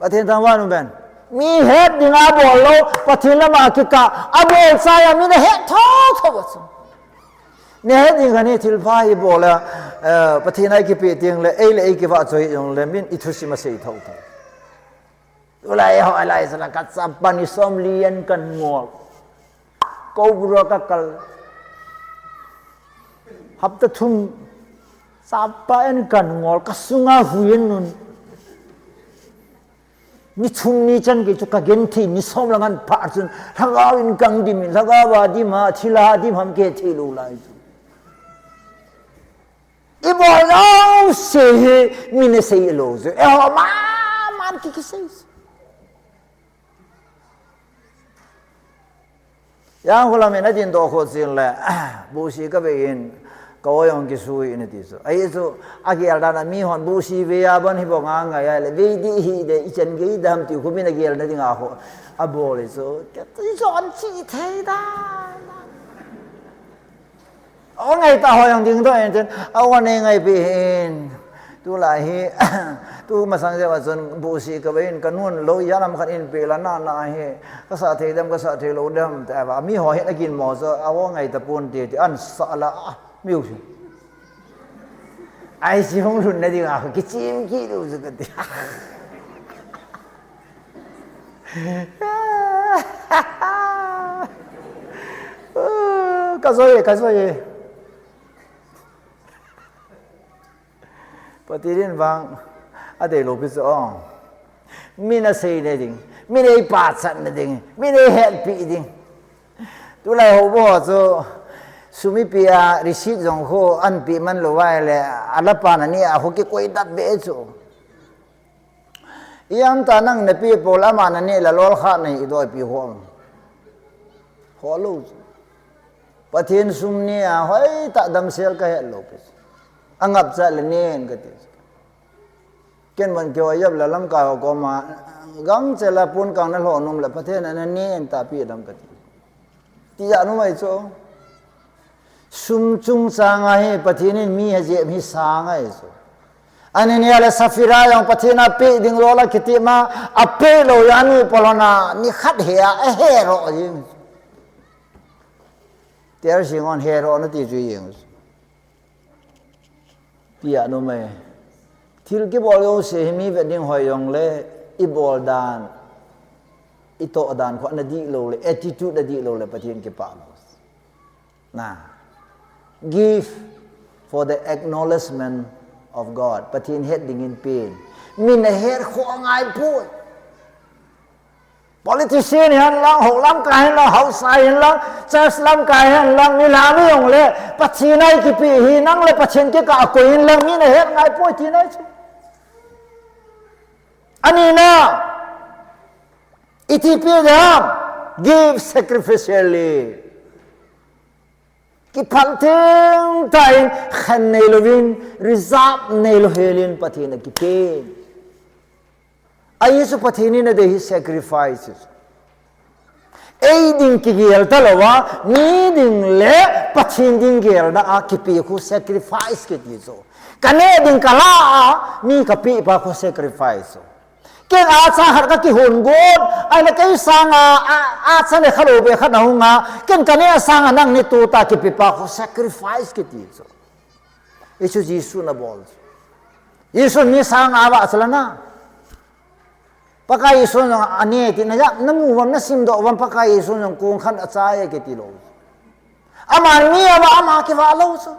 pathin tang wa nu ben mi het dinga bo lo pathin la ma ki ka abo sa ya mi na het tho ba so ne ni ga ni thil pha hi bo la pathina ki pe ting le ei le ei ki va choi yong le min ithusi ma sei thau thau ulai ho alai sala kat sam pani som lian kan ngol ko bro ka kal hap ta thum sapain kan ngol kasunga huyen nun ni chung ni chan ke chu ka gen thi ni som langan pa chun thagaw in kang dim thagawa di ma thila di ham ke thilu lai i boy no se mi ne se lo ze e ho ma man ki se yang hula me na din do kho sin la bu si ka be in ko yong ki su in ti so ai so agi al da mi hon bu si ve ya ban hi bo nga nga ya le ve di hi de i chen ge dam ti khu mi na ge na di nga ho a bo le so ke ti son chi thai da o ngai ta ho yong ding do en chen a wa ne ngai be hin tu la hi tu ma sang ja wa son bu si ka be in ka nun lo ya lam khan in pe la na na he ka sa the dam ka sa the lo dam ta ba mi ho he na kin mo so a wo ngai ta pun ti an sa la miu si ai si hong lun na di nga ki chim ki lu zu ka ti ka so ye patirin bang ade lo pi so mi na sei ne ding mi ne pa chat ne ding mi ne help pi ding tu lai ho bo so sumi pia receipt jong ho an pi man lo wai le ala pa na ni a ho ki koi dat be so yang ta nang ne pi pol ama na ni la lol kha nei do pi ho lo pathin sum ni a hoi ta dam sel ka he lo pi angap cha le nen ka ti ken man kyo yab la lam ka ko ma gang che la pun kang na lo num la pathen na nen ta pi dam ka ti ya nu mai so sum chung sa nga he pathin mi ha je mi sa nga e so ani ne ala safira yang pathina pe ding lo la kiti ma ape lo yanu polona ni khat he a he ro yin ter sing on he ro na ti ju yin tia no me thil ki bol yo se mi ve ding hoi yong le I bol dan ito dan ko na di lo le attitude na di lo le pathin ki pa na give for the acknowledgement of God pathin het ding in pain min a het kho ngai pu politician han lang ho lam ka han lang hau sai han lang church lam ka han lang ni la mi yong le pathin ai ki pi hi nang le pathin ki ka ko in lang min a het ngai pu ti nai chu ani na iti pi dam give sacrificially ki phaltheng tai khan nei lovin reserve nei lo helin pathina ki pain ayesu pathini na de his sacrifices ding ki gel talawa ni ding le pathin ding gel da a ki pi khu sacrifice ke ti so kane ding kala ni ka pi pa khu sacrifice ken a cha har ka ki hun gon ai la kai sanga a cha ne khalo be khana hunga ken kane sanga nang ni tu ta ki pi pa khu sacrifice ke ti so isu jisu na bol isu ni sanga ba salana pakai isu no ane ti na ya namu wam na sim do wam pakai isu no kung khan acha ye ke ti lo amar ni aba ama ki wa lo so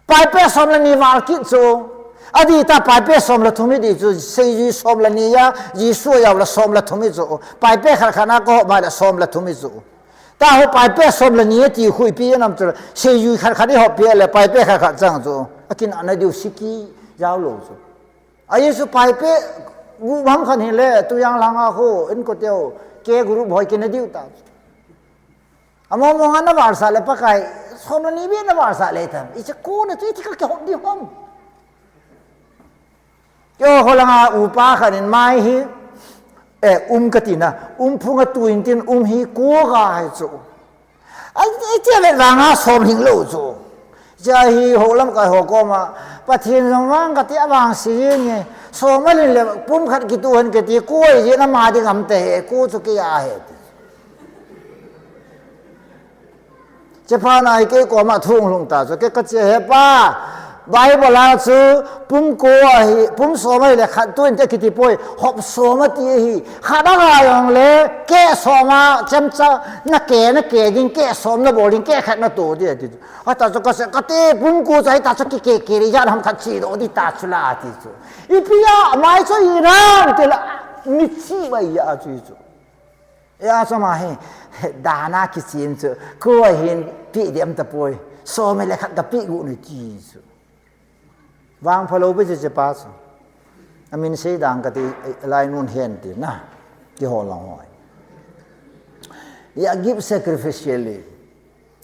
pai pe som la ni wal ki so adi ta pai pe som la thumi di chu sei ji som la ni ya ji su ya la som la thumi chu pai pe khar khana ko ma la som la thumi chu ta ho pai pe som la ni ti hui pi nam chu sei ji khar khani ho pe le pai pe khar khar chang chu akin ana diu siki jaw lo chu ai su pai pe gu bang khan he le tu yang lang a ho in ko teo ke guru bhoi ke na diu ta amo mo ngana war sa le pakai som la ni bi na war sa le tam i cha ko na tu ti ka ke ho di hom yo holanga upa khanin mai hi katina phunga tuintin hi ko ga hai chu ai che le ranga som hing lo chu ja hi holam ka ho ko ma pathin rong ka ti awang si nge so ma le pum khat ki tu han ke ti ko ji na ma di ngam te ko chu ki ya he che pha nai ke ko ma thung lung ta chu ke ka che he pa Bible chu pum ko hi pum so mai le khat tuin te kiti poi hop so ma ti hi khada ga yong le ke so ma chem cha na ke ding ke som na boling ke khat na to di ti ta chu ka se ka te pum ko chai ta chu ke ri ja ham khat chi do di ta chu la ti chu I pia mai chu I ran te la mi chi ba ya chu chu ya so ma he da na ki chin chu ko hin pi dem ta poi so mai le khat ka pi gu ni chi chu Wang followไปจะpass อามินเสียดังกติลายนู่นเห็นตีนะที่หัวหลังหอยอยาก give sacrificially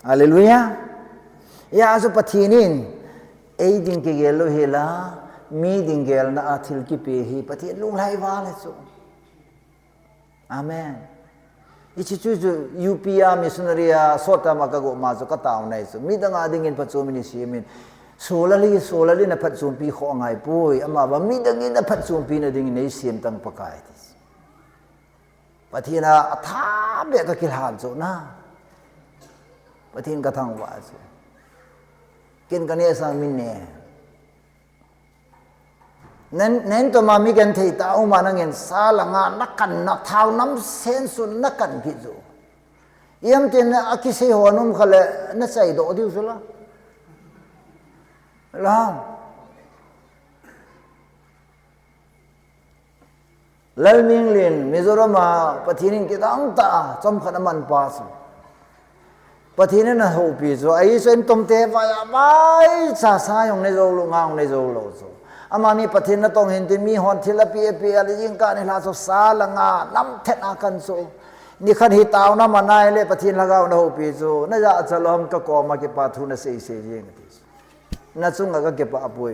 ฮาเลลูยาอยากสุปฏินินไอ้ดิ่งเกลโลเฮล่ามีดิ่งเกลน่าทิลกิเปฮีปฏิลุงไล่วาเลสุอาเมนอีชิจูจูยูพีอามิสนารีอาสอตามากกมาสุกตาวในสุมีดังอาดิ่งเงินปัจจุบันนี้สิมินsolali na phat sumpi kho ngai pui ama ba mi dangin na phat sumpi na ding nei siam tang pakai tis pathina atha be ka kilhan zo na pathin ka thang wa zo kin ka ne sa min ne nen to ma mi gan thei ta u ma na ngen sa la nga nakan na thau nam sen sun nakan ki zo yam tin akise honum khale na sai do diu zo la Lang. Lalming lin Mizorama patinin kitang ta chom khanaman pas. Patinin na hopi so ai sen tom te va ya mai sa sa yong ne zo lu ngang ne zo lo so. Ama mi patin na tong hin tin mi hon thila pi ali jing ka ni la so sa la nga nam thet a kan so. Ni khan hi taw na manai le patin lagaw na hopi so na ja chalom ka ko ma ke pa thu na se jing na chung ga ke pa apoi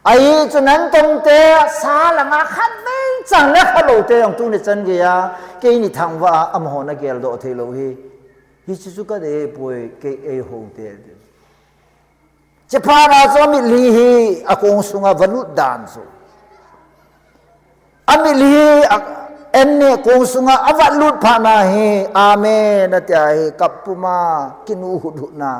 ai chu nan tong te sa la nga khat nei chang na khalo te yong tu ni chan ge ya ke ni thang wa am ho na gel do the lo hi chu ka de poi ke e ho te che pa na so mi li hi akong sunga valut dan so ami li enne kong sunga avalut pha na hi amen na tia hi kapuma kinu hu na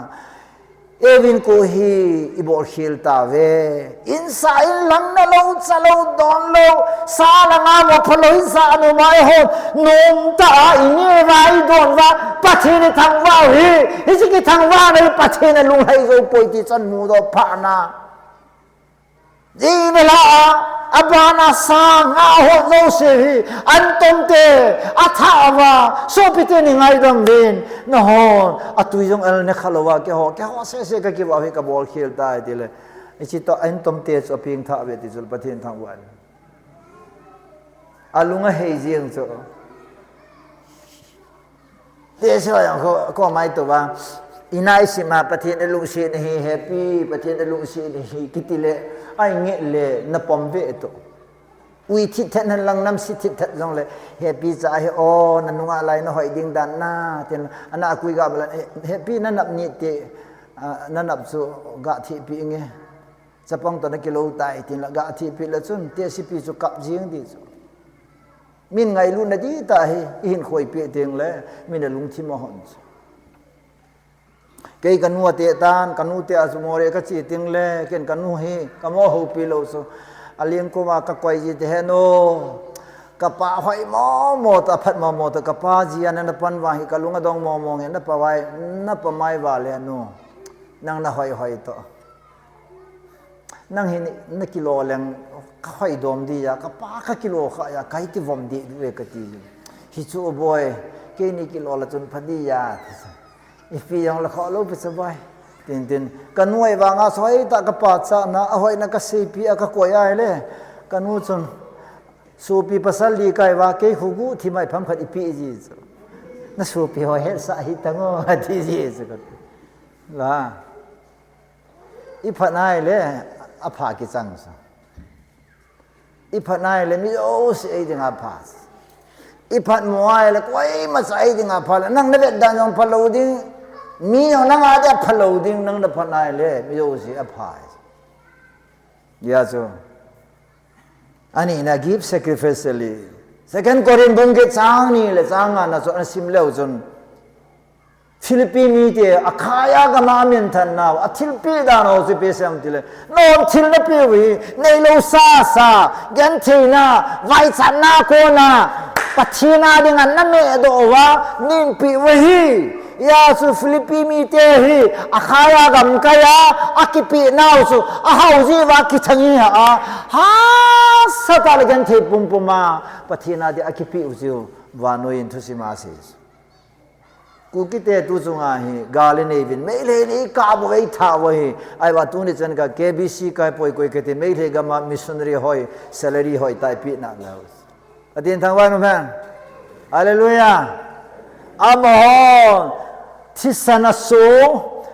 Evin ko hi ibor khil ta ve insa in lang na lo chalo don lo sa la nga mo pholoi sa anu mai ho nom ta ini vai don wa pathin thang wa hi isiki thang wa nei pathin lu hai zo poi ti chan mu do pha na ji ne la abana sa nga ho zo se hi an tom te atha wa so pite ni ngai dam den na hon atui jong al ne khalowa ke ho se ka ki wa hi ka bol khel ta ti le ichi to an tom te so ping tha ve ti jul pathin thang wan alunga hei jing so te so yang ko mai to ba inai sima pathin lu si ni happy pathin lu si ni kitile ai nge le na pom ve to ui thit then lang nam si thit that jong le happy cha he o na nunga lai na hoi ding dan na ten ana kui ga bla happy na nap ni te na nap chu ga thi pi nge chapang to na kilo tai tin la ga thi pi la chun te si pi chu kap jing di chu min ngai lu na di ta hi in khoi pi teng le min na lung thi mo hon cái kanu te tan kanu te azumore ka chi ting le ken kanu hi kamo ho pi lo so aliang ko ma ka koi ji te no ka pa hoi mo ta phat mo ta ka pa ji an na pan wa hi ka lunga dong mo nge na pa wai na pa mai wa le no nang na hoi to nang hi na kilo leng ka hoi dom di ya ka pa ka kilo kha ya kai ti vom di we ka ti hi chu boy ke ni kilo la chun phadi ya Ifi yang la khalo pe sabai tin kanuai wanga soi ta ka pa cha na ahoi na ka sepi aka koya le kanu chun supi pasal li kai wa ke khugu thi mai pham khat ipi ji na supi ho he sa hi tango thi ji su la i phanai le apha ki chang sa i phanai le mi o se ai ding apha i phat moai le koi ma sai ding apha nang na ve dan jong phalo ding mi yang nang ada phalo ding nang na phanai le mi yo si apha ya so ani na give sacrificially second korin bung ke chang ni le chang na so sim leo chun Philippines te akhaya ga ma min than na athil pi da no se pe sam tile non thil na pe wi nei lo sa gan theina vai chan na ko na pathina ding an na me do wa nin pi wi hi ya su Philippines te hi akhaya gam kaya akipi na su a hauji wa ki thangi ha sa ta gan the pum puma pathina de akipi u wa no in thu sima se Kukite tu sunga hi galine bin mele ni ka bo ei tha wo hi ai ba tu ni chan ka KBC kai poi koi kete mele ga ma missionary hoi salary hoi tai pi na la adin thang wa no man hallelujah amon thisana so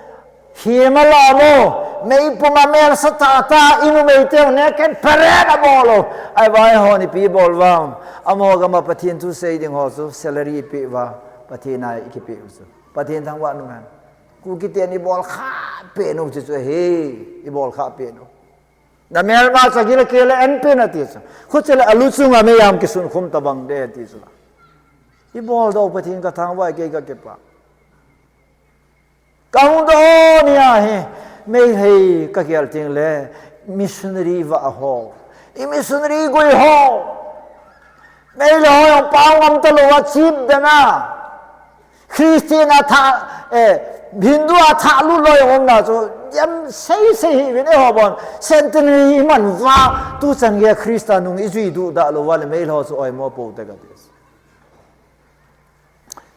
himala mo mei puma mer satata inu mei te ne ken parada bolo ai ba ho ni pi bol wa amo ga ma pathin tu sei ding ho so salary pi wa Pathina ikipi usu. Pathin thang wa nu man. Ku kite ni bol kha pe no chu he i bol kha pe no. Na mer ma sa gila kele en pe na ti sa. Khu chela alu sunga me yam ki sun khum tabang de ti sa. I bol do pathin ka thang wa ke ka ke pa. Kaung do ni a he me he ka kyal ting le missionary va ho. I missionary goi ho. Me lo ho pa ngam ta lo wa chip da na. Christina tha Hindu tha lu loi om na so yam sei ve ne ho bon centenary man wa tu chan ge Christian nung izui du da lo wal me lo so oi mo po ta ga tis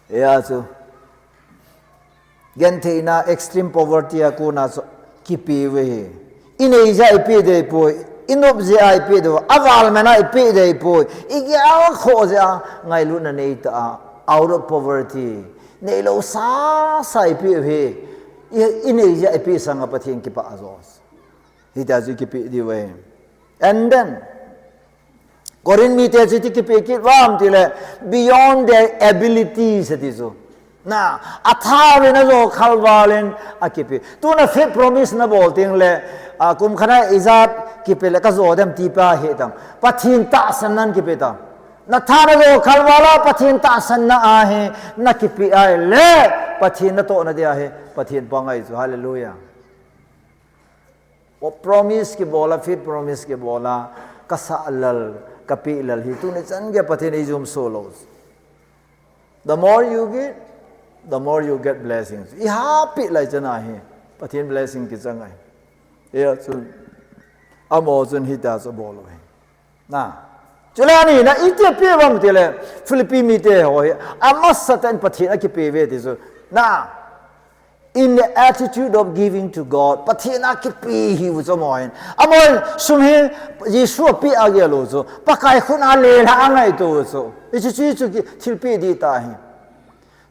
ya so gente na extreme poverty ko na so kipi we ine ja ipi de po inop je ai pe do aval mena ipi de po igya kho ja ngai lu na nei ta out of poverty nei lo sa sai pi he in Asia pi sang pathin ki pa azos he does ki pi di we and then Korin mi te chi ki pi ki ram ti le beyond their abilities it is na atha we na zo khalwalen akipi tu na fe promise na bol ting le kum khana izat ki pe le ka zo dem ti pa he tam pathin ta sanan ki pe tam na thana lo khalwala pathin ta san na a he na kipi ai le pathin na to na dia he pathin pangai chu hallelujah o promise ki bola fi promise ki bola kasa alal kapi lal hi tu ne chan ge pathin izum solos the more you get the more you get blessings I happy lai chana he pathin blessing ki changai ya chu amo chun hi ta so bolo he na Chulani na ite pe bam tele Philippines te ho amas satan pathin ki pe ve ti so na in the attitude of giving to God pathin ki pe hi wo so moin amoi sum he Yesu pi age lo so pakai khuna le la angai to so ichi chi chu ki thil pe di ta hi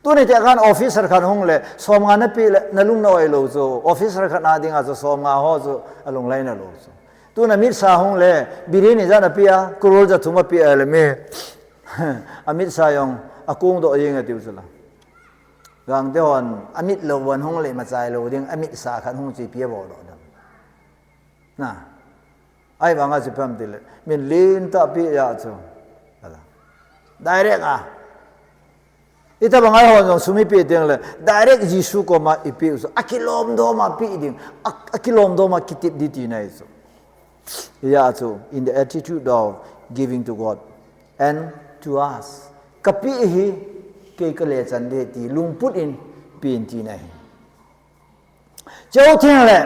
tu ne te kan officer khan hong le som nga na pe na lung noi lo so officer khan na dinga so som nga ho so alung lai na lo so tu na mit sa hong le birini za na pia kurol za thuma pia le me amit sa yong akung do yeng atiu sala gang de hon amit lo wan hong le ma chai lo ding amit sa khan hong chi pia bo do na ai ba nga chi pam ti le min lin ta pi ya chu ala direct ita ba ngai hon sumi pi ding le direct Jisu ko ma ipi so akilom do ma pi ding akilom do ma kitip di ti nai so yeah, so in the attitude of giving to God and to us. Kapi hi ke kale chan de ti lung put in pin ti nai. Chau thing le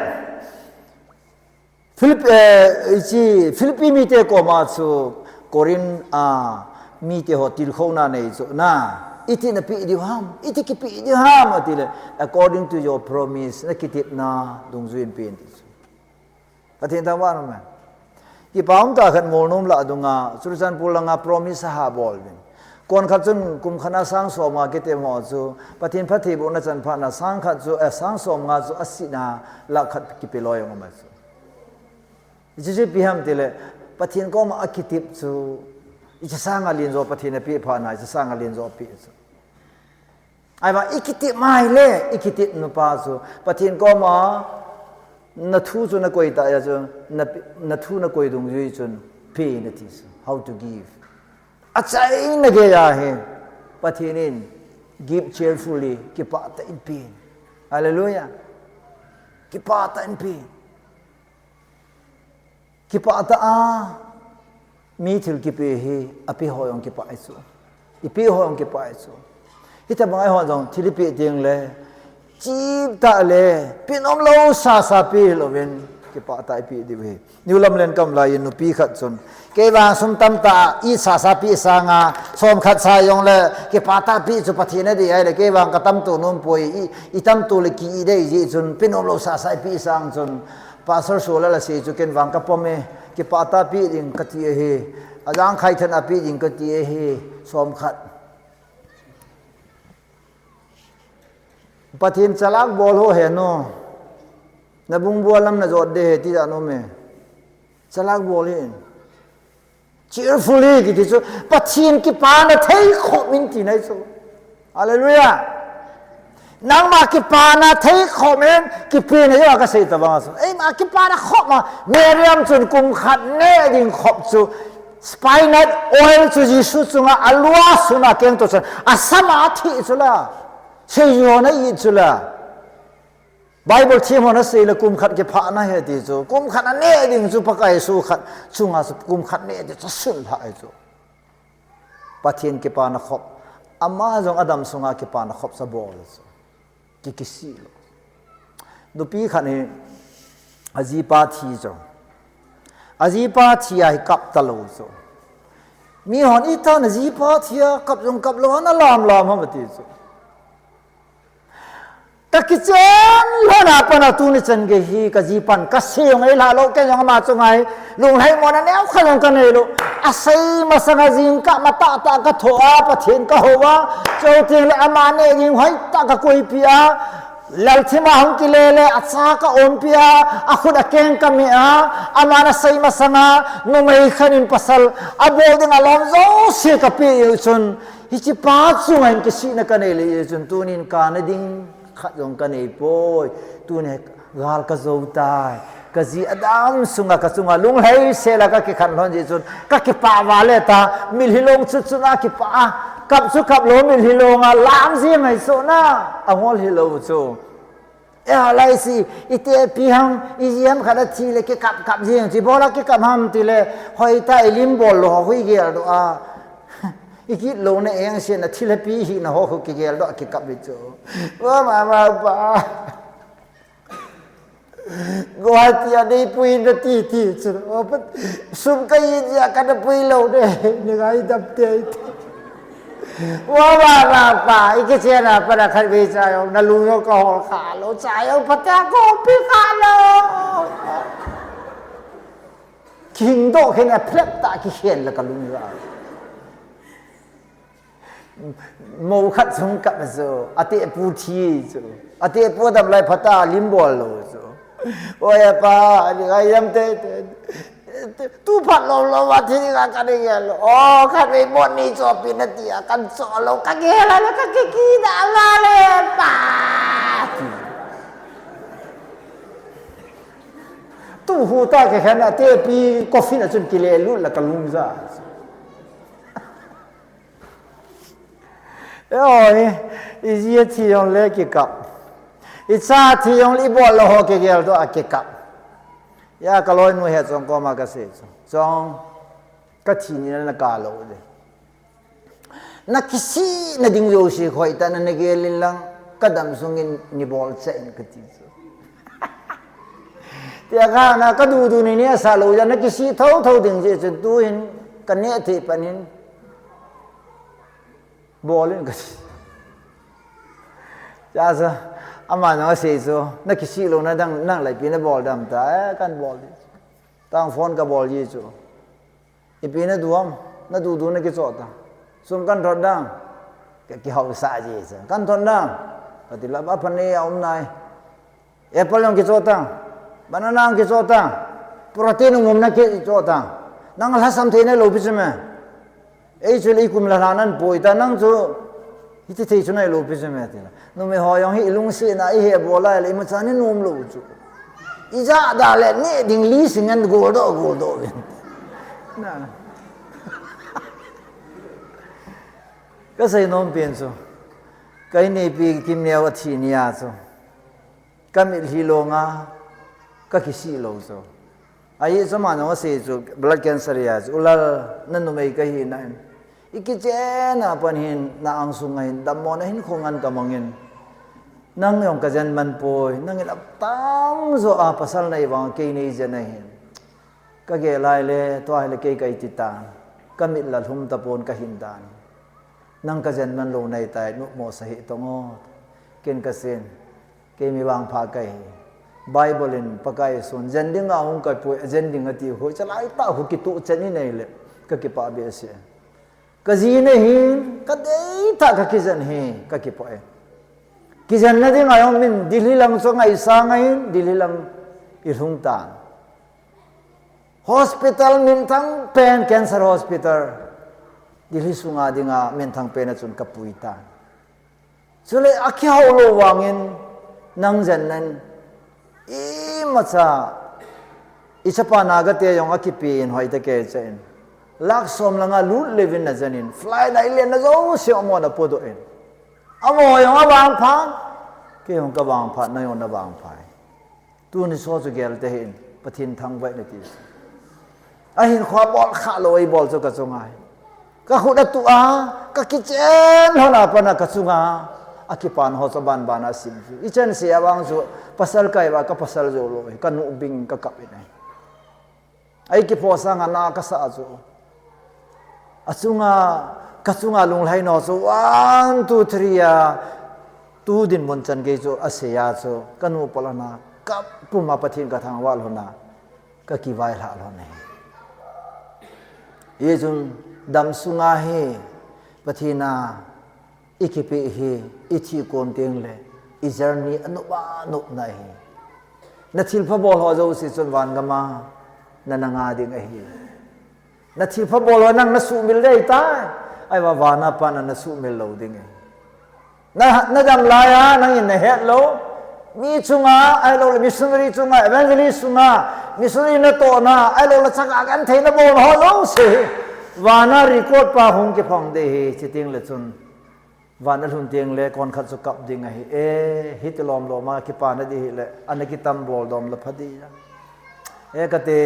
Philippines mi te ko ma chu Korin mi te ho til khona nei so na iti na pi di ham iti ki pi di ham atile according to your promise na kitip na dungzuin pin ti. Pathin ta wa no man ki paum ta khan mol nom la dunga surusan pulanga promise ha bol bin kon khatun kum khana sang so ma ke te mo chu pathin phathi bu na chan pha na sang khat chu sang so nga chu asina la khat ki pe loy ma chu ji pi ham tele pathin ko ma akitip chu icha sang alin zo pathin pi pha na icha sang alin zo pi chu ai ba ikitip mai le ikitip no pa chu pathin ko ma na thu chu na koi ta ya chu na thu na koi dung ji chun pe na ti how to give achai na ge ya he pathinin give cheerfully kipa ta in pin hallelujah kipa ta in pin kipa ta mi thil kipe hi api hoyong kipa isu ipi hoyong kipa isu hita bangai ho jong thilipi ting le chip ta le pinom lo sa pi loven kipa ta ipi diwe niulam len kam lai nu pi khat chon ke wang sum tam ta i sa pi sanga som khat sa yong le kipa ta pi chu pathina di ai le ke wang katam tu num poi i tam tu le ki de ji chun pinom lo sa pi sang chun pastor sola la se chu ken wang ka pome kipa ta pi ding ka ti he ajang khai than api ding ka ti he som khat pathin chalak bol ho he no na bung bualam na jot de he ti da no me chalak bol hin cheerfully ki ti so pathin ki pa na thei kho min ti nai so hallelujah nang ma ki pa na thei kho men ki pe na ya ka sei ta ba so ei ma ki pa na kho ma meriam chun kum khat ne ding khop chu spinal oil chu ji su chunga alwa suna keng to chan asama thi chula seyo na yi chula bible thim hona sei la kum khat ke pha na he ti chu kum khat na ne ding chu pakai su khat chunga su kum khat ne de sun pha ai chu pathin ke pa na khop ama jong adam sunga ke pa na khop sa bol chu ki kisi lo do pi khat ni aji pa thi chu aji pa thi ai kap ta lo chu mi hon i ta na ji pa thi kap jong kap lo na lam ha ti chu ta ki chen lo na pa na tu ni chen ge hi ka ji pan ka se yong ai la lo ke yong ma chu ngai lung hai mo na neu kha long ka nei lo a sei ma sang a jing ka ma ta ka tho a pa thin ka ho wa chou ting le ama ne jing hoi ta ka koi pia lal thima hong ki le le a cha ka on pia a khud a keng ka mi a ama na sei ma sanga no mai khanin pasal a bol ding a lom zo se ka pe chun hi chi pa chu ngai ki si na ka nei le chun tu nin ka na ding khat jong ka nei poi tu ne gal ka zo tai ka ji adam sunga ka chunga lung hei se la ka ki khan lon ji chun ka ki pa wa le ta mil hilong chu chu na ki pa kap chu kap lo mil hilong a lam ji ngai so na angol hilo chu e lai si ite pi hang i jiam khada thi le ki kap ji ji bola ki kap ham ti le hoi ta lim bol lo hui ge do a iki lo na eng se na thile pi hi na ho ki gel do ki kap bi chu wa ma pa Guwati ada pui na ti chu opat sum kai ja ka na pui lo de ni gai dap te wa ba pa iki che na pa na khat be cha yo na lu yo ka ho kha lo cha yo pa ta ko pi kha lo king do ke na plek ta ki hian la ka lu ra mo khat sum ka zo ate pu thi chu ate pu dam lai phata lim bol lo chu ôi pa đi ngay em thế tu phát lâu mà thì cái này lo cái này bọn đi cho pin nó tiệt căn sọ lâu cái kia là nó cái kia đã ra lên pa tu hu ta cái khán là thế pi coffee là chân kile luôn là cái lung ra ôi ý thì ông lấy cái cặp Isa thi yong li bol lo ho ke gel to akeka ya kaloi nu he chong ko ma ka se chong ka thi ni na ka lo de na kisi na ding yo si khoi ta na gel lang kadam sungin ni bol chen ka ti so tia ga na ka du ni ne sa lo ya na kisi thau ding je chen tu hin ka ne thi panin bol in ka ja sa ama nó sẽ so nó cái xí luôn nó đang lại pin nó ball đam ta căn ball tang phone cái ball gì chứ cái pin nó đuông nó đu nó cái chỗ ta xung căn thọt đang cái hậu xa gì chứ căn thọt đang và thì là bắp này ông này apple yang cái chỗ ta banana cái chỗ ta protein ngom nó cái chỗ ta nang là sam thế này lâu bây giờ mà ấy chứ lấy cùng là hanan bồi ta nang chỗ iti thei chunai lo pi jeme ti no me ho yong hi lung se na I he bola le ma chani nom lo chu I ja da le ne ding li singan go do na ka sai nom pen chu cái này bị kim neo ở thị nhà rồi cái mình hi lo nga cái kisi lo rồi ai cho mà nó sẽ rồi blood cancer ya ulal nên nó mấy cái hi này ikiche na panhin na ang sungain damo na hin khongan kamangin nang yong kajan man poi nang ilap tam zo a pasal na ibang kay ni janahin kage lai le to ai le kay kay titan kamit la hum tapon kahindan nang kajan man lo nai tai nu mo sa hi tongo ken kasen kay mi wang pha kai bible in pakai son jan ding a hung kai poi jan ding ati ho chalai ta hu ki tu chani nei le ka ki pa be se ka ji ne hi ka dei ta ka ki jan hi ka ki poi ki jan na ding ayong min dili lang so ngai sa ngai dili lang i hung tan hospital min thang pen cancer hospital dili sunga dinga min thang pen chun kapuita chule akhya lo wangin nang jan nan i macha ichapa nagate yong akipi in hoite ke chen lak som langa lut levin na janin fly na ile na zo se amo na podo en amo yong abang pha ke yong ka bang pha na yong na bang phai tu ni so chu gel te hin pathin thang vai na ti a hin khwa bol kha loi bol chu ka chungai ka khuda tu a ka kichen hona pana ka chunga akipan ho saban bana sim ichen se awang chu pasal kai ba ka pasal zo lo ka nu bing ka kap inai ai ki posa nga na ka sa chu achunga kachunga lung lai no chu 1 2 3 ya tu din mon chan ge chu aseya chu kanu polana kap puma pathin ka thang wal hona ka ki vai la lo ne ye jun dam sunga he pathina ikipi hi ichi kon teng le i journey anu ba nu nai na thil pha bol ho zo si chon wan gama na nanga ding a hi na thil pha bol nang na su mil dei ta ai wa wana pa na su mil lo ding na dam la ya nang in na het lo mi chunga ai lo missionary chunga evangelist chunga missionary na to na ai lo la chaka kan thei na bol ho lo se wana record pa hong ke phong de hi chiting le chun van alun tiang le kon khat su kap ding a hi hitlom lo ma ki pa na di le anaki tam bol dom la phadi ya kate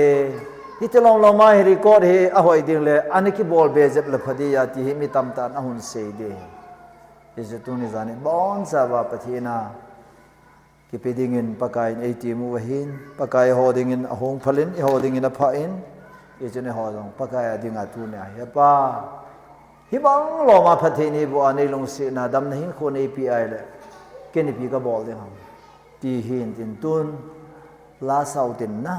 hitlom lo ma hi record hi a hoi ding le anaki bol be jep la phadi ya ti hi mi tam tan ahun se de is tu ni zani bon sa wa pathina ki peding in pakai ai ti mu wahin pakai holding in ahong phalin holding in a pha in ijene hodong pakai adinga tu ne ya pa hi bang lo ma phathi ni bo ani long se na dam na hin kho nei pi ai le ken pi ka bol de ham ti hin tin tun la sau tin na